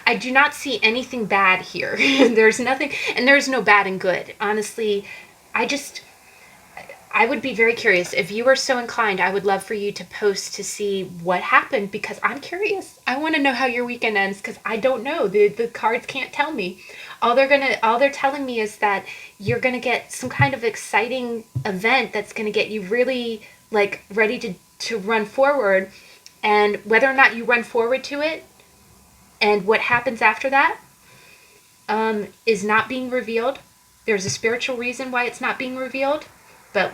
I do not see anything bad here. There's nothing, and there's no bad and good. Honestly, I would be very curious. If you are so inclined, I would love for you to post to see what happened, because I'm curious. I want to know how your weekend ends, because I don't know. The cards can't tell me. All they're telling me is that you're gonna get some kind of exciting event that's gonna get you really like ready to run forward, and whether or not you run forward to it and what happens after that is not being revealed. There's a spiritual reason why it's not being revealed. But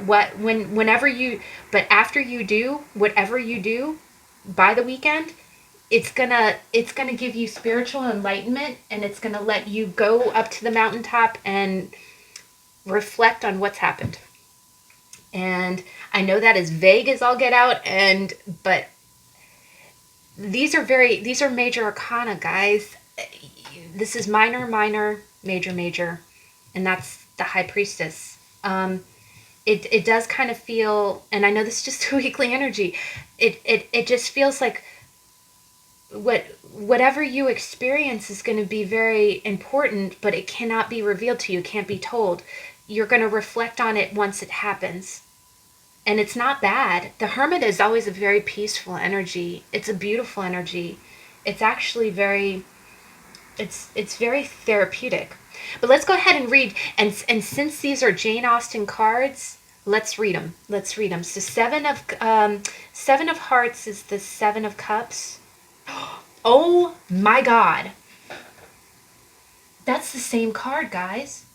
after you do whatever you do by the weekend, it's gonna give you spiritual enlightenment, and it's gonna let you go up to the mountaintop and reflect on what's happened. And I know that is vague as all get out, but these are major arcana, guys. This is minor, major, and that's the high priestess. it does kind of feel, and I know this is just weekly energy, it just feels like whatever you experience is going to be very important, but it cannot be revealed to you, can't be told. You're going to reflect on it once it happens. And it's not bad. The Hermit is always a very peaceful energy. It's a beautiful energy. It's actually very, it's very therapeutic. But let's go ahead and read. And since these are Jane Austen cards, let's read them. Let's read them. So Seven of Hearts is the Seven of Cups. Oh my God. That's the same card, guys.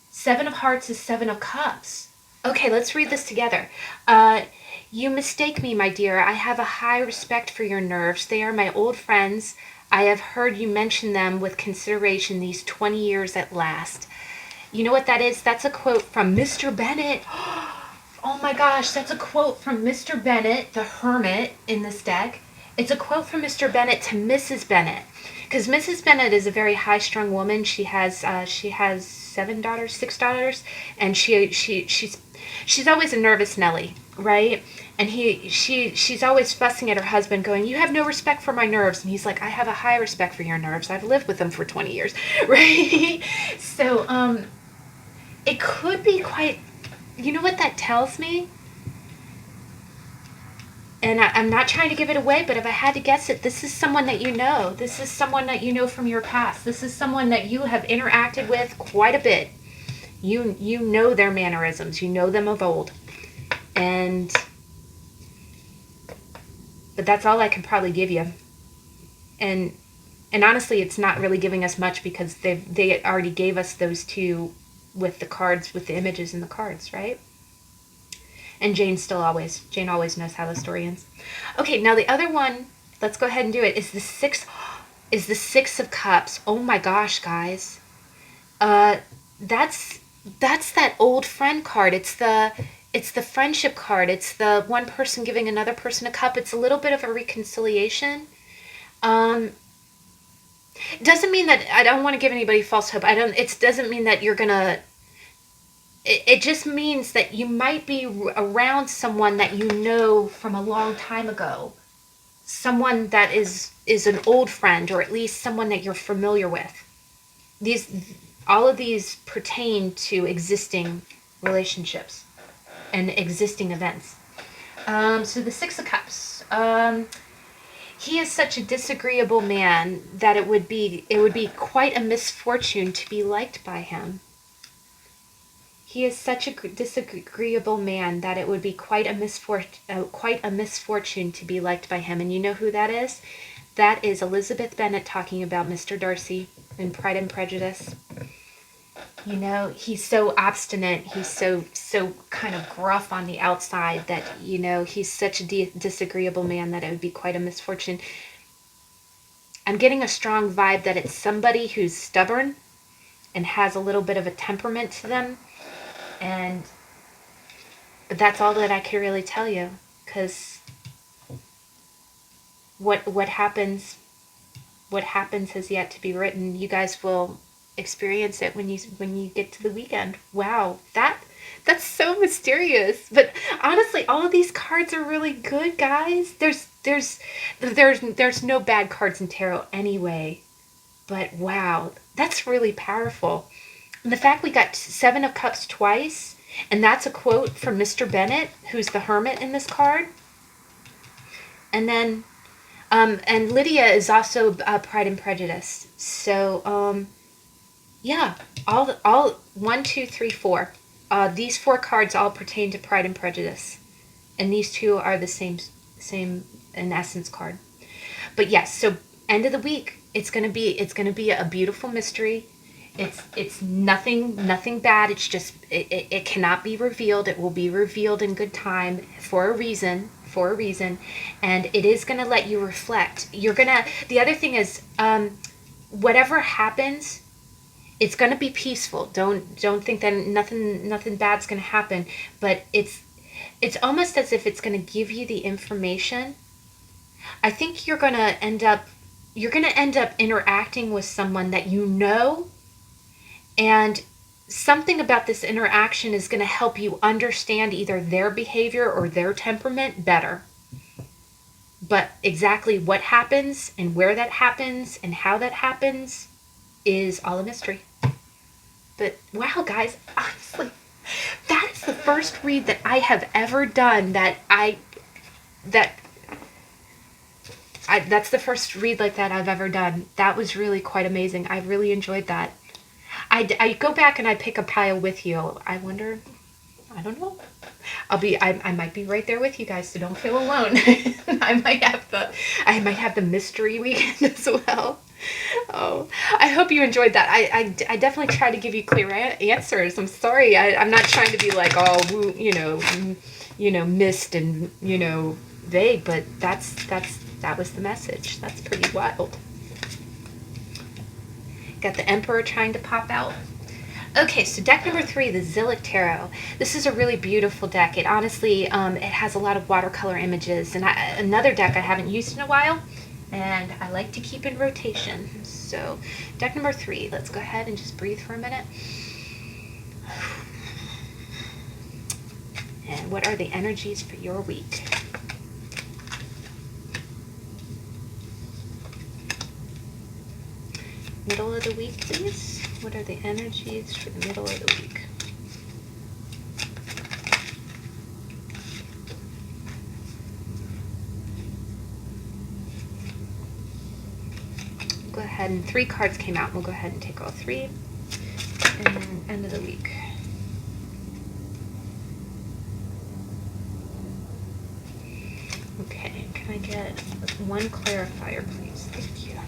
Seven of Hearts is Seven of Cups. Okay, let's read this together. You mistake me, my dear. I have a high respect for your nerves. They are my old friends. I have heard you mention them with consideration these 20 years at last. You know what that is? That's a quote from Mr. Bennet. Oh my gosh, that's a quote from Mr. Bennet, the Hermit, in this deck. It's a quote from Mr. Bennet to Mrs. Bennet. Because Mrs. Bennet is a very high-strung woman. She has 6 daughters, and she's always a nervous Nelly, right? And she's always fussing at her husband, going, "You have no respect for my nerves." And he's like, "I have a high respect for your nerves. I've lived with them for 20 years," right? So, it could be quite. You know what that tells me? And I'm not trying to give it away, but if I had to guess it, this is someone that you know. This is someone that you know from your past. This is someone that you have interacted with quite a bit. You know their mannerisms. You know them of old. But that's all I can probably give you. And honestly, it's not really giving us much because they already gave us those two with the cards, with the images in the cards, right? And Jane always knows how the story ends. Okay, now the other one, let's go ahead and do it, is the Six of Cups. Oh my gosh, guys. That's that old friend card. It's the friendship card. It's the one person giving another person a cup. It's a little bit of a reconciliation. It doesn't mean that, I don't want to give anybody false hope. It doesn't mean that you're gonna, it just means that you might be around someone that you know from a long time ago. Someone that is an old friend, or at least someone that you're familiar with. All of these pertain to existing relationships and existing events. So the Six of Cups. He is such a disagreeable man that it would be quite a misfortune to be liked by him. He is such a disagreeable man that it would be quite a misfortune to be liked by him. And you know who that is? That is Elizabeth Bennet talking about Mr. Darcy in Pride and Prejudice. You know, he's so obstinate. He's so kind of gruff on the outside that, you know, he's such a disagreeable man that it would be quite a misfortune. I'm getting a strong vibe that it's somebody who's stubborn and has a little bit of a temperament to them. But that's all that I can really tell you, because what happens has yet to be written. You guys will experience it when you get to the weekend. Wow, that's so mysterious. But honestly, all of these cards are really good, guys. There's no bad cards in tarot anyway. But wow, that's really powerful. And the fact we got Seven of Cups twice, and that's a quote from Mr. Bennet, who's the Hermit in this card. And then, and Lydia is also Pride and Prejudice. So, yeah, all 1, 2, 3, 4. These 4 cards all pertain to Pride and Prejudice, and these 2 are the same in essence card. But yes, so end of the week, it's gonna be a beautiful mystery. It's nothing bad. It's just it cannot be revealed. It will be revealed in good time for a reason. And it is going to let you reflect. The other thing is, whatever happens, it's going to be peaceful. Don't think that nothing bad's going to happen, but it's almost as if it's going to give you the information. I think you're going to end up interacting with someone that you know, and something about this interaction is going to help you understand either their behavior or their temperament better. But exactly what happens and where that happens and how that happens is all a mystery. But wow, guys, honestly, that is the first read that I have ever done that's the first read like that I've ever done. That was really quite amazing. I really enjoyed that. I go back and I pick a pile with you. I wonder, I don't know. I might be right there with you guys, so don't feel alone. I might have the mystery weekend as well. Oh, I hope you enjoyed that. I definitely try to give you clear answers. I'm sorry. I'm not trying to be like all, mist and, vague, but that was the message. That's pretty wild. Got the Emperor trying to pop out. Okay, so deck number 3, the Zillich Tarot. This is a really beautiful deck. It honestly, it has a lot of watercolor images, and another deck I haven't used in a while, and I like to keep in rotation. So deck number 3, let's go ahead and just breathe for a minute. And what are the energies for your week? Middle of the week, please. What are the energies for the middle of the week? Go ahead, and 3 cards came out. We'll go ahead and take all 3. And then end of the week. Okay, can I get 1 clarifier, please? Thank you.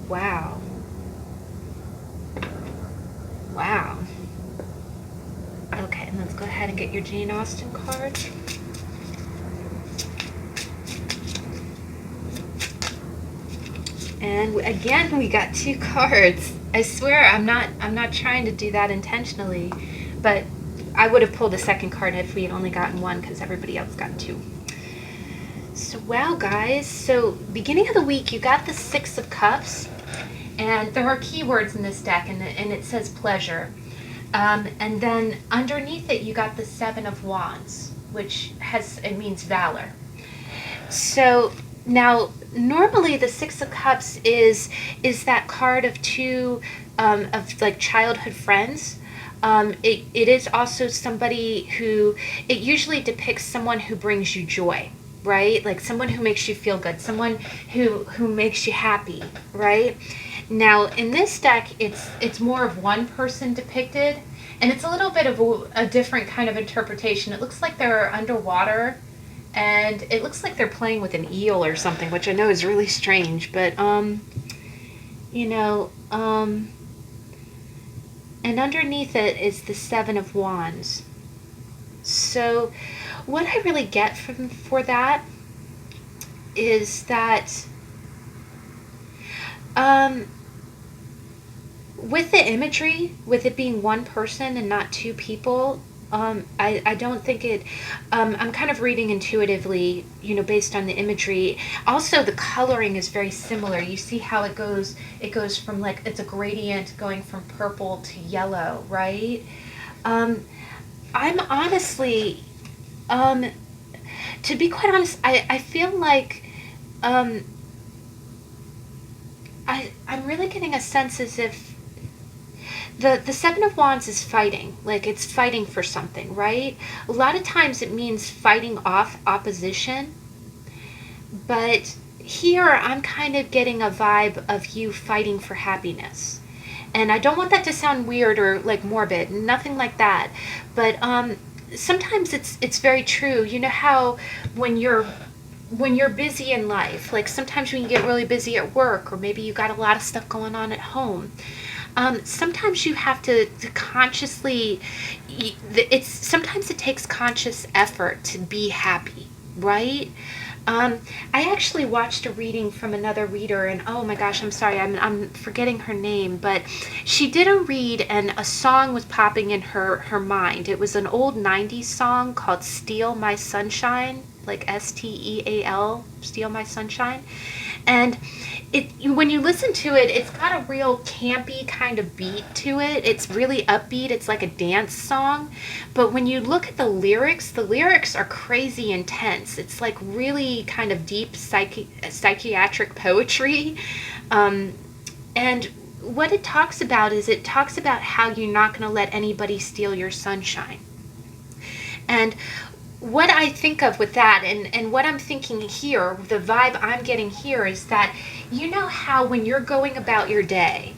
Wow. Wow. Okay, and let's go ahead and get your Jane Austen card. And again, we got 2 cards. I swear I'm not trying to do that intentionally, but I would have pulled a second card if we had only gotten 1 because everybody else got 2. So wow, guys. So beginning of the week, you got the 6 of Cups. And there are keywords in this deck, and it says pleasure. And then underneath it, you got the 7 of Wands, which it means valor. So now, normally the 6 of Cups is that card of 2 of like childhood friends. It is also somebody who, it usually depicts someone who brings you joy, right? Like someone who makes you feel good, someone who makes you happy, right? Now, in this deck, it's more of one person depicted, and it's a little bit of a different kind of interpretation. It looks like they're underwater, and it looks like they're playing with an eel or something, which I know is really strange, but, and underneath it is the 7 of Wands. So, what I really get for that is that, with the imagery, with it being one person and not 2 people, I don't think it, I'm kind of reading intuitively, based on the imagery. Also, the coloring is very similar. You see how it goes from like, it's a gradient going from purple to yellow, right? I'm honestly, to be quite honest, I feel like, I'm really getting a sense as if the 7 of Wands is fighting, like it's fighting for something, right? A lot of times it means fighting off opposition, but here I'm kind of getting a vibe of you fighting for happiness. And I don't want that to sound weird or like morbid, nothing like that, but sometimes it's very true. You know how when you're busy in life, like sometimes when you get really busy at work, or maybe you got a lot of stuff going on at home, sometimes you have to consciously, sometimes it takes conscious effort to be happy, right? I actually watched a reading from another reader, and oh my gosh, I'm sorry, I'm forgetting her name, but she did a read and a song was popping in her mind. It was an old 90s song called Steal My Sunshine, like Steal, Steal My Sunshine. And when you listen to it, it's got a real campy kind of beat to it. It's really upbeat. It's like a dance song. But when you look at the lyrics are crazy intense. It's like really kind of deep psychiatric poetry. And what it talks about is it talks about how you're not going to let anybody steal your sunshine. And what I think of with that, and what I'm thinking here, the vibe I'm getting here is that, you know how when you're going about your day,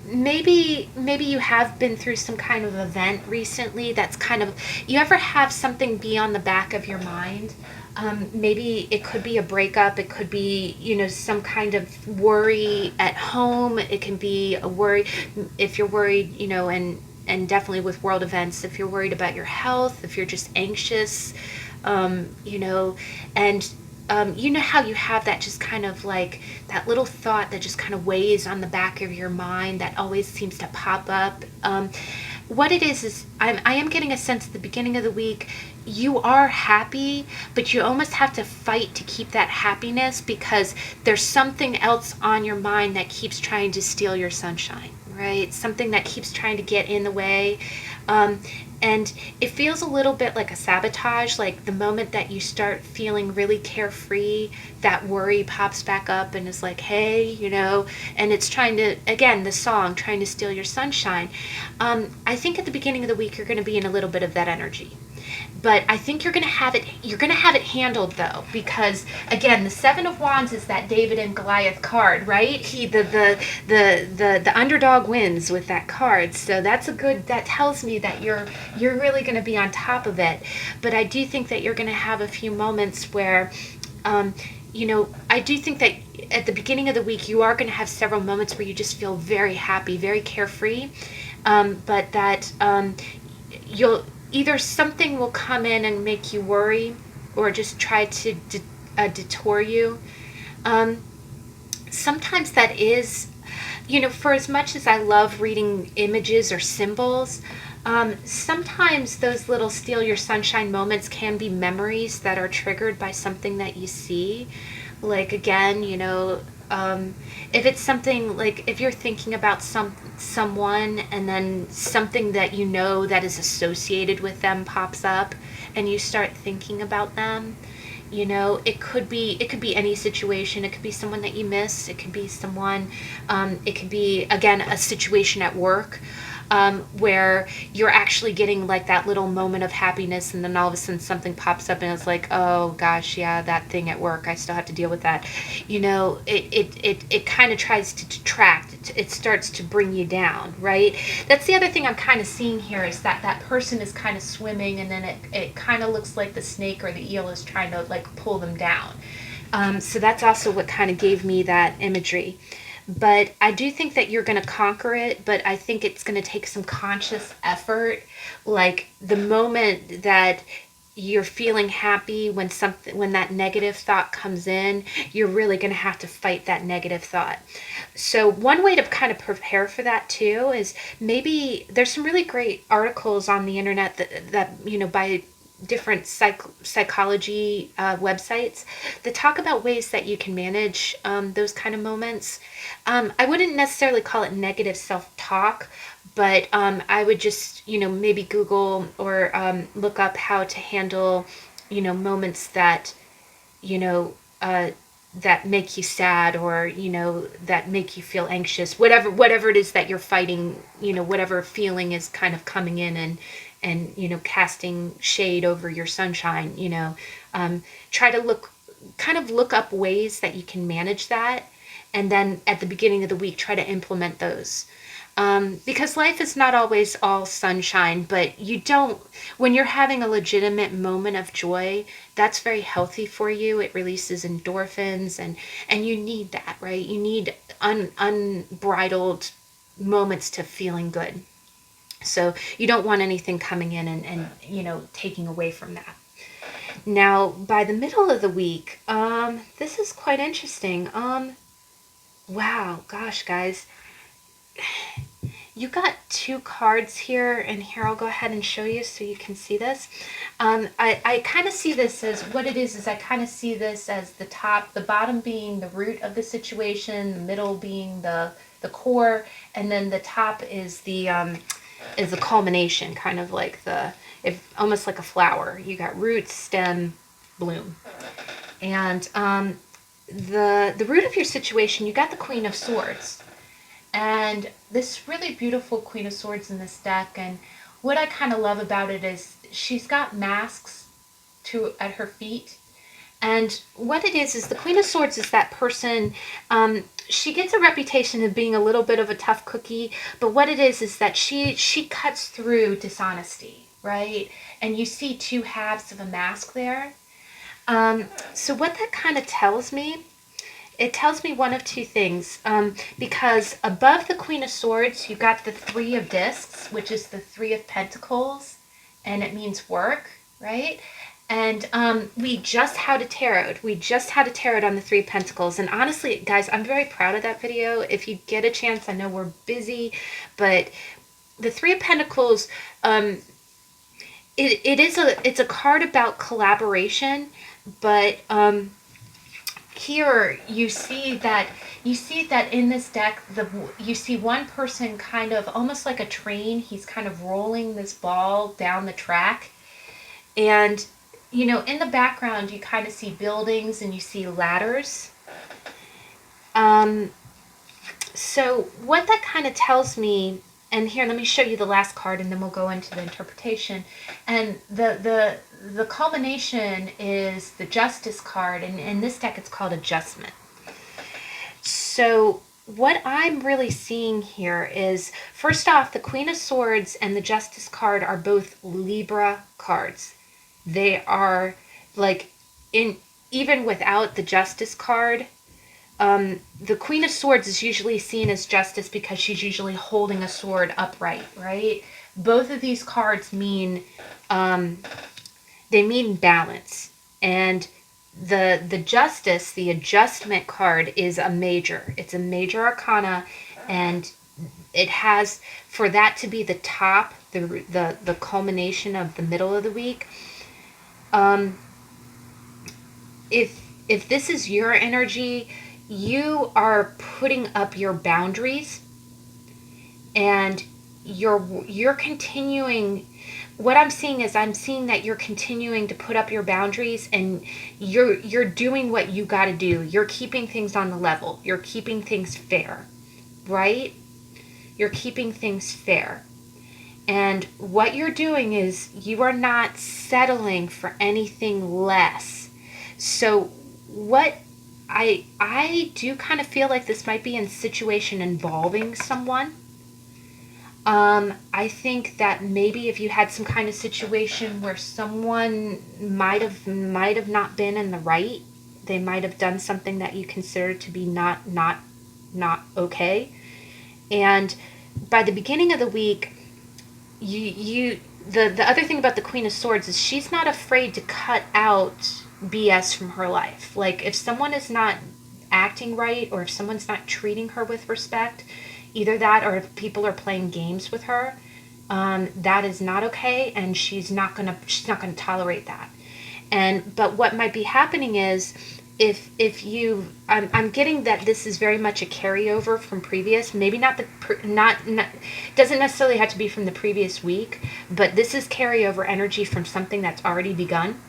maybe you have been through some kind of event recently that's kind of, you ever have something be on the back of your mind? Maybe it could be a breakup. It could be, some kind of worry at home. It can be a worry if you're worried, and definitely with world events, if you're worried about your health, if you're just anxious, and you know how you have that just kind of like that little thought that just kind of weighs on the back of your mind that always seems to pop up. What it is I am getting a sense at the beginning of the week you are happy, but you almost have to fight to keep that happiness because there's something else on your mind that keeps trying to steal your sunshine, right? Something that keeps trying to get in the way. And it feels a little bit like a sabotage, like the moment that you start feeling really carefree, that worry pops back up and is like, hey, and it's trying to, again, the song, trying to steal your sunshine. I think at the beginning of the week, you're going to be in a little bit of that energy. But I think you're going to have it handled though, because again, the Seven of Wands is that David and Goliath card, right? The underdog wins with that card. So that tells me that you're really going to be on top of it. But I do think that you're going to have a few moments where I do think that at the beginning of the week you are going to have several moments where you just feel very happy, very carefree. But that you'll either something will come in and make you worry or just try to detour you. Sometimes that is, for as much as I love reading images or symbols, sometimes those little steal your sunshine moments can be memories that are triggered by something that you see. Like, again, if it's something like if you're thinking about someone and then something that that is associated with them pops up and you start thinking about them, it could be any situation. It could be someone that you miss. It could be someone, it could be, again, a situation at work. Where you're actually getting like that little moment of happiness and then all of a sudden something pops up and it's like, oh gosh, yeah, that thing at work, I still have to deal with that. It kind of tries to detract. It starts to bring you down, right? That's the other thing I'm kind of seeing here is that person is kind of swimming and then it kind of looks like the snake or the eel is trying to like pull them down. So that's also what kind of gave me that imagery. But I do think that you're going to conquer it, but I think it's going to take some conscious effort. Like the moment that you're feeling happy when that negative thought comes in, you're really going to have to fight that negative thought. So one way to kind of prepare for that too is maybe there's some really great articles on the internet that by different psychology websites that talk about ways that you can manage those kind of moments. I wouldn't necessarily call it negative self-talk, but I would just, maybe Google or look up how to handle, moments that, that make you sad or, that make you feel anxious, whatever it is that you're fighting, whatever feeling is kind of coming in and casting shade over your sunshine, try to look up ways that you can manage that. And then at the beginning of the week, try to implement those. Because life is not always all sunshine, but when you're having a legitimate moment of joy, that's very healthy for you. It releases endorphins and you need that, right? You need unbridled moments to feeling good. So you don't want anything coming in and taking away from that. Now, by the middle of the week, this is quite interesting. Wow, gosh, guys. You got two cards here, and here I'll go ahead and show you so you can see this. I kind of see this as what it is I kind of see this as the top, the bottom being the root of the situation, the middle being the core, and then the top is the culmination, kind of like if almost like a flower. You got root, stem, bloom, and the root of your situation. You got the Queen of Swords, and this really beautiful Queen of Swords in this deck. And what I kind of love about it is she's got masks at her feet. And what it is the Queen of Swords is that person. She gets a reputation of being a little bit of a tough cookie, but what it is that she cuts through dishonesty, right? And you see two halves of a mask there. So what that kind of tells me, it tells me one of two things. Because above the Queen of Swords, you got the Three of Discs, which is the Three of Pentacles, and it means work, right? And we just had a tarot. We just had a tarot on the Three of Pentacles. And honestly, guys, I'm very proud of that video. If you get a chance, I know we're busy, but the Three of Pentacles, it's a card about collaboration, but here you see that in this deck, you see one person kind of almost like a train. He's kind of rolling this ball down the track, and in the background you kind of see buildings and you see ladders. So what that kind of tells me, and here let me show you the last card and then we'll go into the interpretation. And the culmination is the Justice card, and in this deck it's called Adjustment. So what I'm really seeing here is, first off, the Queen of Swords and the Justice card are both Libra cards. They are like, even without the Justice card, the Queen of Swords is usually seen as justice because she's usually holding a sword upright, right? Both of these cards mean, they mean balance. And the Justice, the Adjustment card, is a major. It's a major arcana, and it has, for that to be the top, the culmination of the middle of the week. If this is your energy, you are putting up your boundaries, and you're continuing. What I'm seeing is that you're continuing to put up your boundaries, and you're doing what you got to do. You're keeping things on the level. You're keeping things fair, right? You're keeping things fair. And what you're doing is you are not settling for anything less. So what I do kind of feel like this might be a situation involving someone. I think that maybe if you had some kind of situation where someone might have not been in the right, they might have done something that you consider to be not okay. And by the beginning of the week, the other thing about the Queen of Swords is she's not afraid to cut out BS from her life. Like, if someone is not acting right, or if someone's not treating her with respect, either that or if people are playing games with her, that is not okay, and she's not gonna tolerate that. But what might be happening is, if you, I'm getting that this is very much a carryover from previous, maybe not doesn't necessarily have to be from the previous week, but this is carryover energy from something that's already begun.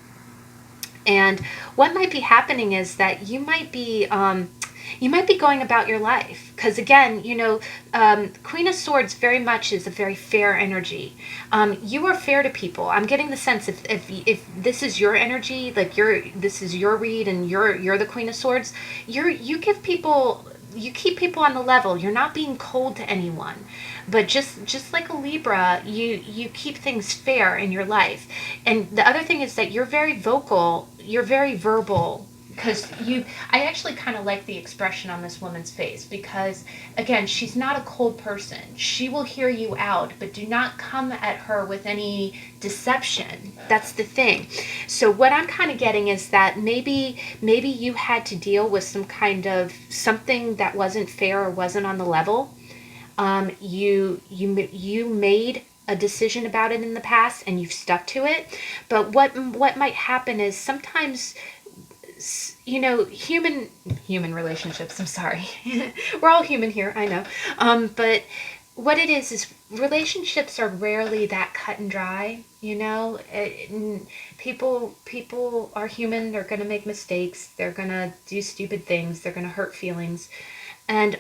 And what might be happening is that you might be going about your life, because again, Queen of Swords very much is a very fair energy. You are fair to people. I'm getting the sense, if this is your energy, like this is your read, and you're the Queen of Swords, you keep people on the level. You're not being cold to anyone. But just like a Libra, you keep things fair in your life. And the other thing is that you're very vocal, you're very verbal, because I actually kind of like the expression on this woman's face, because again, she's not a cold person. She will hear you out, but do not come at her with any deception. That's the thing. So what I'm kind of getting is that maybe you had to deal with some kind of something that wasn't fair or wasn't on the level. You made a decision about it in the past and you've stuck to it. But what might happen is sometimes, you know, human relationships, I'm sorry. We're all human here, I know. But what it is relationships are rarely that cut and dry, you know. People are human. They're going to make mistakes. They're going to do stupid things. They're going to hurt feelings. And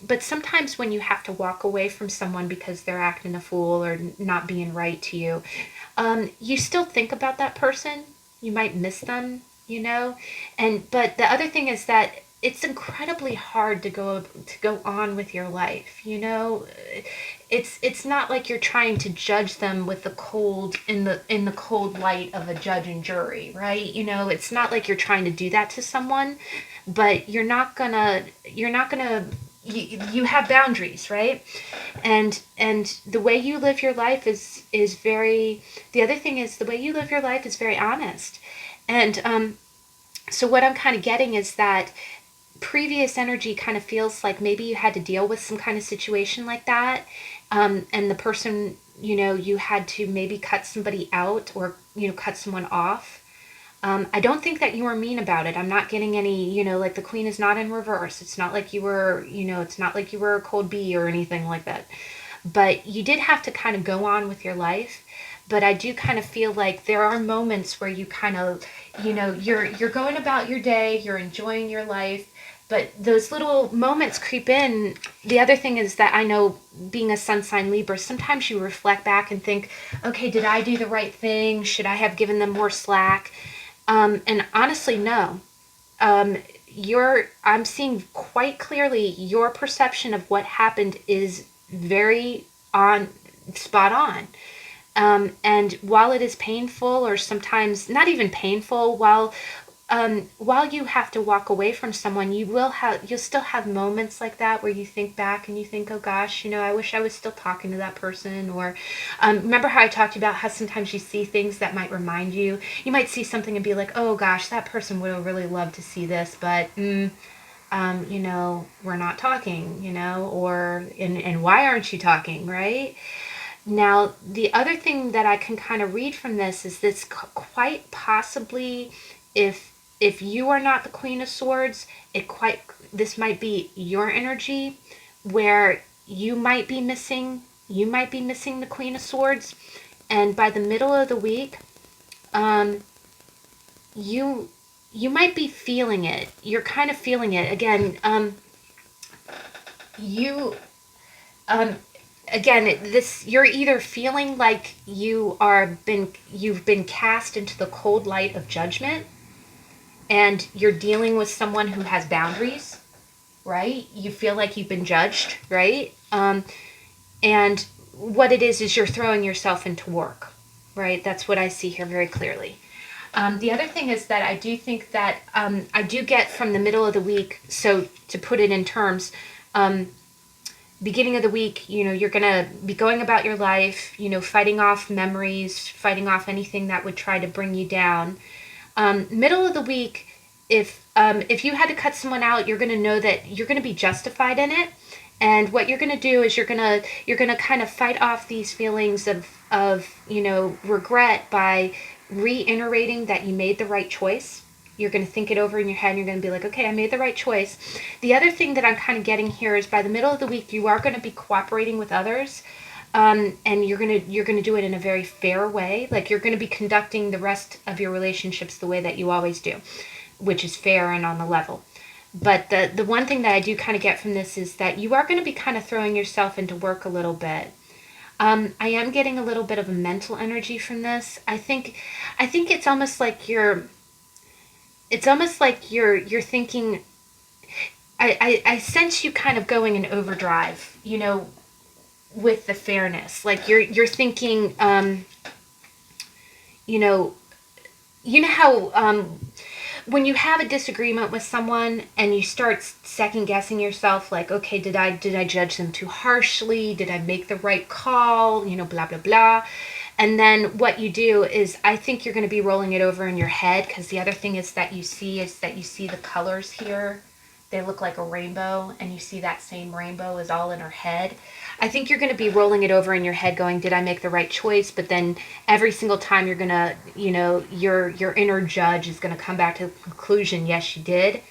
but sometimes when you have to walk away from someone because they're acting a fool or not being right to you, you still think about that person. You might miss them, you know. And but the other thing is that it's incredibly hard to go on with your life, you know. It's not like you're trying to judge them with the cold in the cold light of a judge and jury, right? You know, it's not like you're trying to do that to someone, but you have boundaries, right? And the way you live your life is very, the other thing is the way you live your life is very honest. And so what I'm kind of getting is that previous energy kind of feels like maybe you had to deal with some kind of situation like that, and the person, you know, you had to maybe cut somebody out or, you know, cut someone off. I don't think that you were mean about it. I'm not getting any, you know, like the queen is not in reverse. It's not like you were, you know, it's not like you were a cold bee or anything like that. But you did have to kind of go on with your life. But I do kind of feel like there are moments where you kind of, you know, you're going about your day, you're enjoying your life, but those little moments creep in. The other thing is that I know, being a sun sign Libra, sometimes you reflect back and think, okay, did I do the right thing? Should I have given them more slack? And honestly, no. I'm seeing quite clearly your perception of what happened is very on spot on. And while it is painful, or sometimes not even painful, while you have to walk away from someone, you'll still have moments like that where you think back and you think, oh gosh, you know, I wish I was still talking to that person. Or remember how I talked about how sometimes you see things that might remind you. You might see something and be like, oh gosh, that person would have really loved to see this, but you know, we're not talking, you know, or and why aren't you talking, right? Now, the other thing that I can kind of read from this is this quite possibly, if you are not the Queen of Swords, this might be your energy where you might be missing the Queen of Swords, and by the middle of the week, you you might be feeling it. You're kind of feeling it again. You um again, this, you're either feeling like you've been cast into the cold light of judgment, and you're dealing with someone who has boundaries, right? You feel like you've been judged, right? And what it is you're throwing yourself into work, right? That's what I see here very clearly. The other thing is that I do think that I do get from the middle of the week, so to put it in terms, beginning of the week, you know, you're going to be going about your life, you know, fighting off memories, fighting off anything that would try to bring you down. Middle of the week, if you had to cut someone out, you're going to know that you're going to be justified in it. And what you're going to do is you're going to kind of fight off these feelings of, you know, regret by reiterating that you made the right choice. You're going to think it over in your head and you're going to be like, okay, I made the right choice. The other thing that I'm kind of getting here is by the middle of the week, you are going to be cooperating with others. And you're gonna do it in a very fair way. Like, you're gonna be conducting the rest of your relationships the way that you always do, which is fair and on the level. But the one thing that I do kind of get from this is that you are going to be kind of throwing yourself into work a little bit. I am getting a little bit of a mental energy from this. I think it's almost like you're thinking. I sense you kind of going in overdrive, you know, with the fairness. Like you're thinking, you know how when you have a disagreement with someone and you start second guessing yourself, like, okay, did I judge them too harshly? Did I make the right call? You know, blah blah blah. And then what you do is, I think you're going to be rolling it over in your head, because the other thing is that you see the colors here. They look like a rainbow, and you see that same rainbow is all in her head. I think you're going to be rolling it over in your head going, did I make the right choice? But then every single time you're going to, your inner judge is going to come back to the conclusion, yes, you did.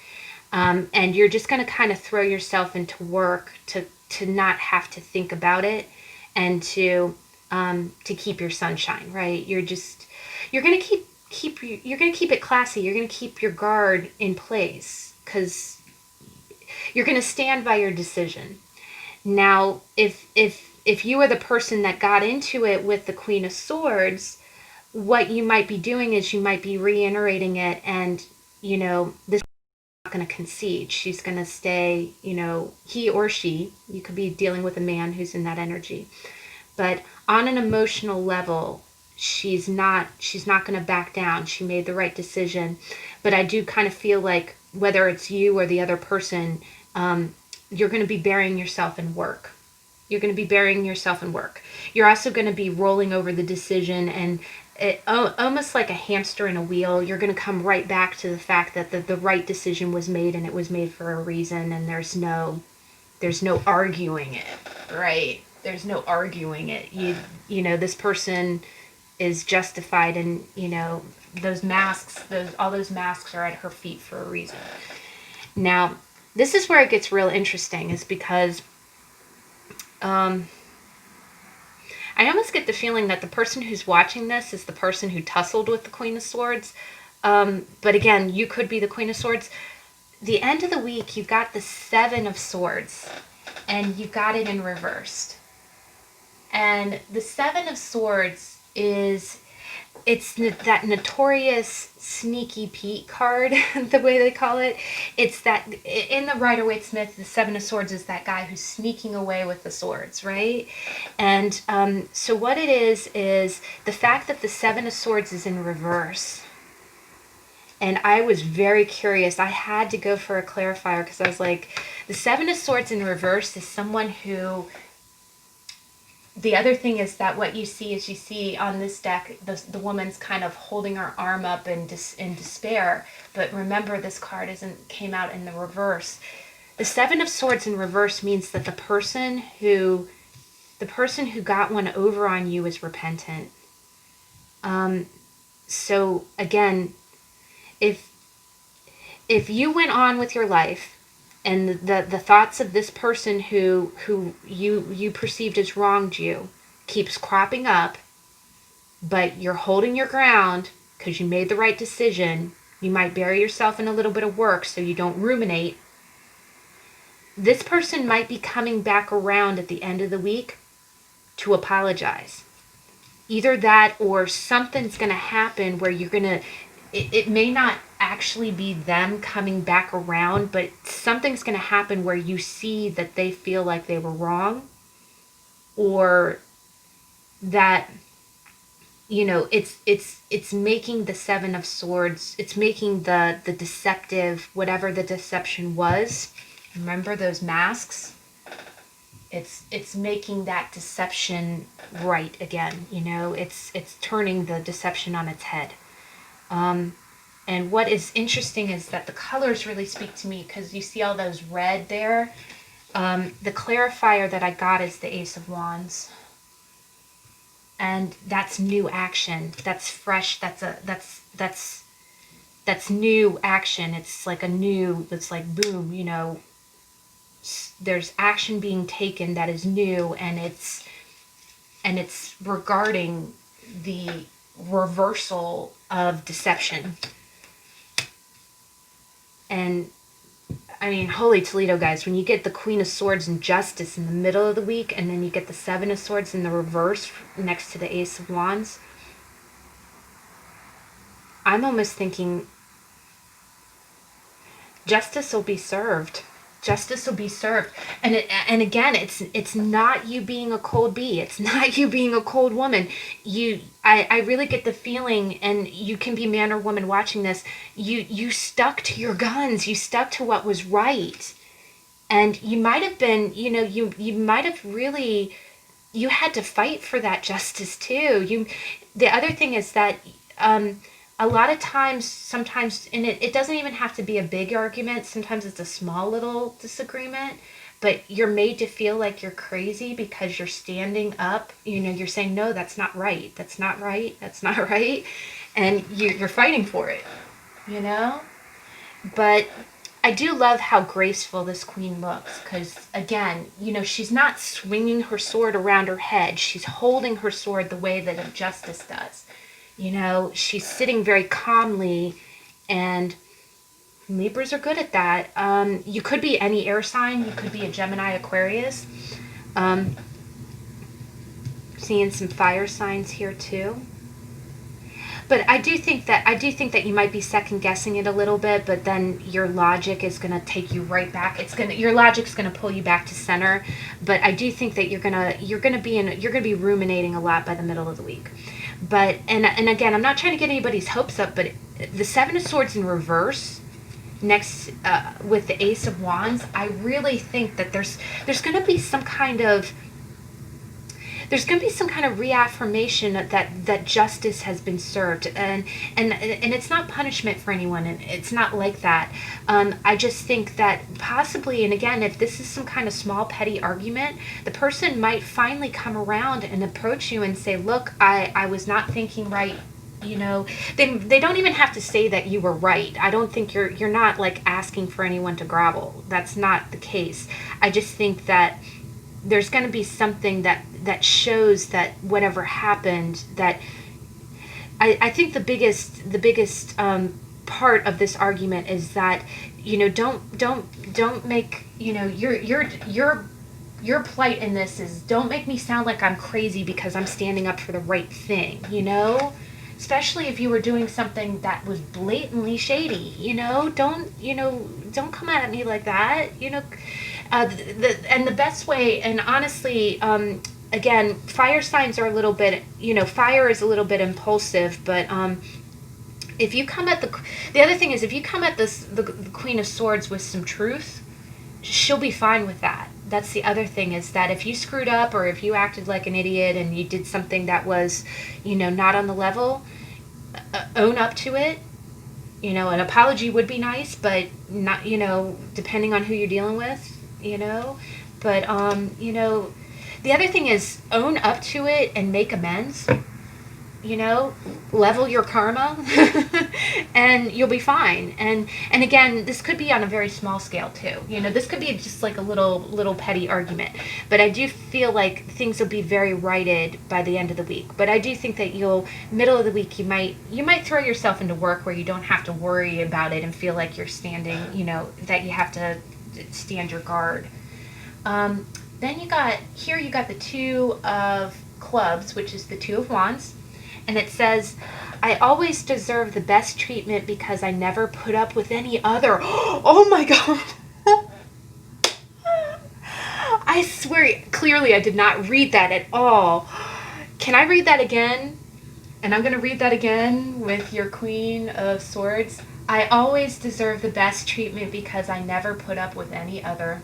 And you're just going to kind of throw yourself into work to not have to think about it, and to keep your sunshine, right? You're going to you're going to keep it classy. You're going to keep your guard in place, because you're going to stand by your decision. Now, if you are the person that got into it with the Queen of Swords, what you might be doing is you might be reiterating it, and this is not going to concede. She's going to stay, he or she. You could be dealing with a man who's in that energy, but on an emotional level, she's not going to back down. She made the right decision. But I do kind of feel like, whether it's you or the other person, you're going to be burying yourself in work. You're going to be burying yourself in work. You're also going to be rolling over the decision, and almost like a hamster in a wheel. You're going to come right back to the fact that the right decision was made, and it was made for a reason, and there's no arguing it, right? There's no arguing it. This person is justified, and those masks, all those masks are at her feet for a reason. Now, this is where it gets real interesting, is because I almost get the feeling that the person who's watching this is the person who tussled with the Queen of Swords. But again, you could be the Queen of Swords. The end of the week, you've got the Seven of Swords, and you've got it in reversed. And the Seven of Swords it's that notorious sneaky Pete card, the way they call it. It's that, in the Rider-Waite-Smith, the Seven of Swords is that guy who's sneaking away with the swords, right? And so what it is the fact that the Seven of Swords is in reverse. And I was very curious. I had to go for a clarifier, because I was like, the Seven of Swords in reverse is someone who... The other thing is that what you see on this deck, the woman's kind of holding her arm up in despair. But remember, this card came out in the reverse. The Seven of Swords in reverse means that the person who got one over on you is repentant. So again, if you went on with your life, and the thoughts of this person who you perceived as wronged you keeps cropping up, but you're holding your ground because you made the right decision, you might bury yourself in a little bit of work so you don't ruminate. This person might be coming back around at the end of the week to apologize. Either that, or something's going to happen where you're going to... It may not actually be them coming back around, but something's going to happen where you see that they feel like they were wrong, or that it's making the Seven of Swords, it's making the deceptive, whatever the deception was. Remember those masks? It's making that deception right again. It's turning the deception on its head. And what is interesting is that the colors really speak to me, because you see all those red there. The clarifier that I got is the Ace of Wands. And that's new action. That's fresh. That's new action. It's like it's like boom, there's action being taken that is new, and it's regarding the reversal of deception. And I mean, holy Toledo, guys, when you get the Queen of Swords and Justice in the middle of the week, and then you get the Seven of Swords in the reverse next to the Ace of Wands, I'm almost thinking justice will be served. Justice will be served. And again, it's not you being a cold bee. It's not you being a cold woman. I really get the feeling, and you can be man or woman watching this, you stuck to your guns. You stuck to what was right. And you might have been, you might have really, you had to fight for that justice too. The other thing is that a lot of times, sometimes, and it doesn't even have to be a big argument. Sometimes it's a small little disagreement, but you're made to feel like you're crazy because you're standing up. You're saying, no, that's not right. That's not right. That's not right. And you're fighting for it, you know? But I do love how graceful this queen looks because, again, she's not swinging her sword around her head. She's holding her sword the way that a justice does. She's sitting very calmly, and Libras are good at that. You could be any air sign. You could be a Gemini, Aquarius. Seeing some fire signs here too. But I do think that you might be second guessing it a little bit, but then your logic is going to take you right back. Your logic's going to pull you back to center. But I do think that you're going to be ruminating a lot by the middle of the week. But and again, I'm not trying to get anybody's hopes up, but the Seven of Swords in reverse next with the Ace of Wands, I really think that there's going to be some kind of reaffirmation that justice has been served, and it's not punishment for anyone, and it's not like that. I just think that possibly, and again, if this is some kind of small petty argument, the person might finally come around and approach you and say, look, I was not thinking right. They don't even have to say that you were right. I don't think you're not like asking for anyone to grovel. That's not the case. I just think that there's going to be something that shows that whatever happened, that I think the biggest part of this argument is that don't make your plight in this is, don't make me sound like I'm crazy because I'm standing up for the right thing, especially if you were doing something that was blatantly shady. Don't come at me like that. And the best way, and honestly, again, fire signs are a little bit, fire is a little bit impulsive, but if you come at the other thing is, if you come at the Queen of Swords with some truth, she'll be fine with that. That's the other thing, is that if you screwed up or if you acted like an idiot and you did something that was, not on the level, own up to it. An apology would be nice, but not, depending on who you're dealing with, but, the other thing is, own up to it and make amends, level your karma, and you'll be fine. And again, this could be on a very small scale too. This could be just like a little petty argument. But I do feel like things will be very righted by the end of the week. But I do think that middle of the week, you might throw yourself into work where you don't have to worry about it and feel like you're standing, that you have to stand your guard. Then you got the Two of Clubs, which is the Two of Wands. And it says, I always deserve the best treatment because I never put up with any other. Oh my God. I swear, clearly I did not read that at all. Can I read that again? And I'm going to read that again with your Queen of Swords. I always deserve the best treatment because I never put up with any other.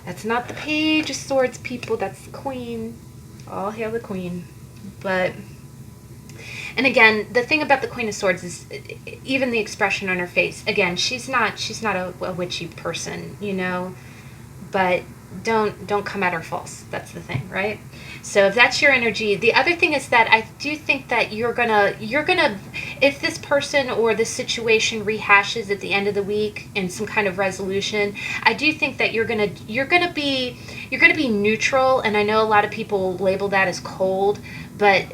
That's not the Page of Swords, people. That's the Queen. All hail the Queen. But... And again, the thing about the Queen of Swords is even the expression on her face. Again, she's not a witchy person, but don't come at her false. That's the thing, right? So if that's your energy, the other thing is that I do think that you're gonna, if this person or this situation rehashes at the end of the week in some kind of resolution, I do think that you're gonna be neutral. And I know a lot of people label that as cold, but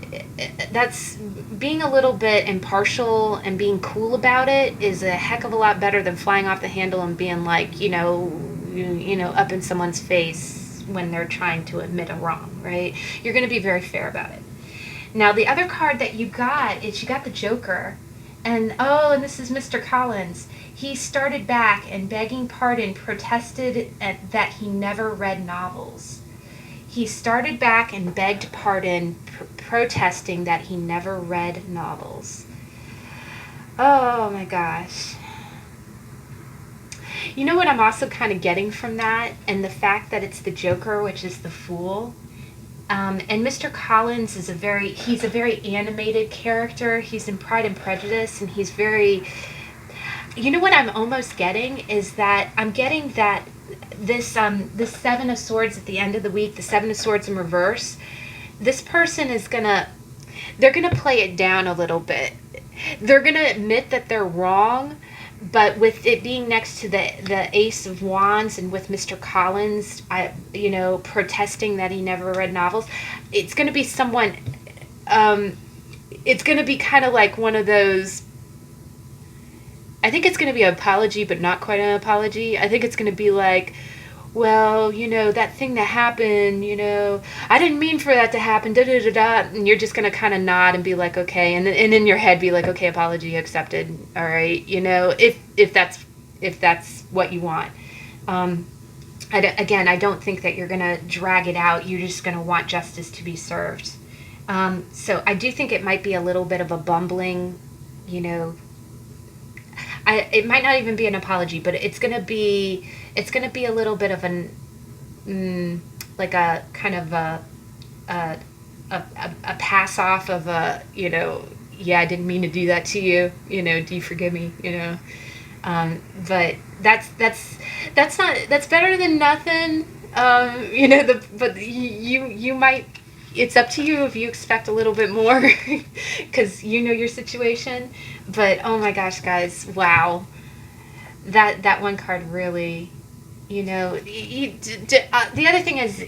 that's being a little bit impartial, and being cool about it is a heck of a lot better than flying off the handle and being like, up in someone's face when they're trying to admit a wrong, right? You're going to be very fair about it. Now, the other card that you got the Joker. And this is Mr. Collins. He started back and, begging pardon, protested that he never read novels. He started back and begged pardon, protesting that he never read novels. Oh my gosh. You know what I'm also kind of getting from that? And the fact that it's the Joker, which is the Fool. And Mr. Collins is a very animated character. He's in Pride and Prejudice, and he's very... You know what I'm almost getting is that I'm getting that this Seven of Swords at the end of the week, the Seven of Swords in reverse, this person is they're gonna play it down a little bit. They're gonna admit that they're wrong, but with it being next to the Ace of Wands and with Mr. Collins, protesting that he never read novels, it's gonna be someone. It's gonna be kind of like one of those. I think it's going to be an apology, but not quite an apology. I think it's going to be like, well, that thing that happened, I didn't mean for that to happen, da da da da. And you're just going to kind of nod and be like, okay. And in your head be like, okay, apology accepted. All right. If that's what you want. I don't think that you're going to drag it out. You're just going to want justice to be served. So I do think it might be a little bit of a bumbling, it might not even be an apology, but it's gonna be a little bit of like a kind of a pass off of yeah, I didn't mean to do that to you, do you forgive me, but that's better than nothing, but you might. It's up to you if you expect a little bit more because your situation. But oh my gosh, guys, wow. That one card really, the other thing is,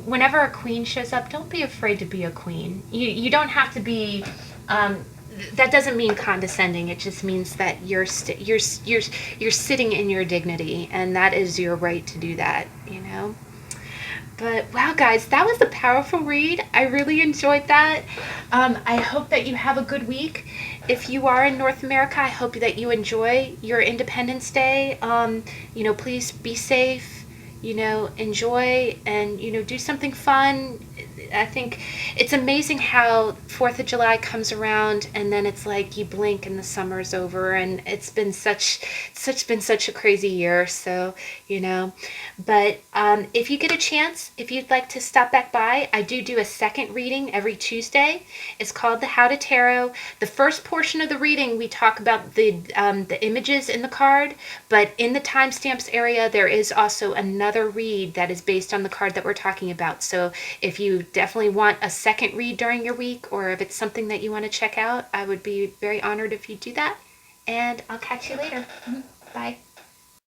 whenever a queen shows up, don't be afraid to be a queen. You don't have to be, that doesn't mean condescending. It just means that you're sitting in your dignity, and that is your right to do that, But wow, guys, that was a powerful read. I really enjoyed that. I hope that you have a good week. If you are in North America, I hope that you enjoy your Independence Day. Please be safe, enjoy and, do something fun. I think it's amazing how 4th of July comes around and then it's like you blink and the summer's over, and it's been such a crazy year. So, but if you get a chance, if you'd like to stop back by, I do a second reading every Tuesday. It's called the How to Tarot. The first portion of the reading, we talk about the images in the card, but in the timestamps area, there is also another read that is based on the card that we're talking about. So if you definitely want a second read during your week, or if it's something that you want to check out, I would be very honored if you do that. And I'll catch you later. Bye.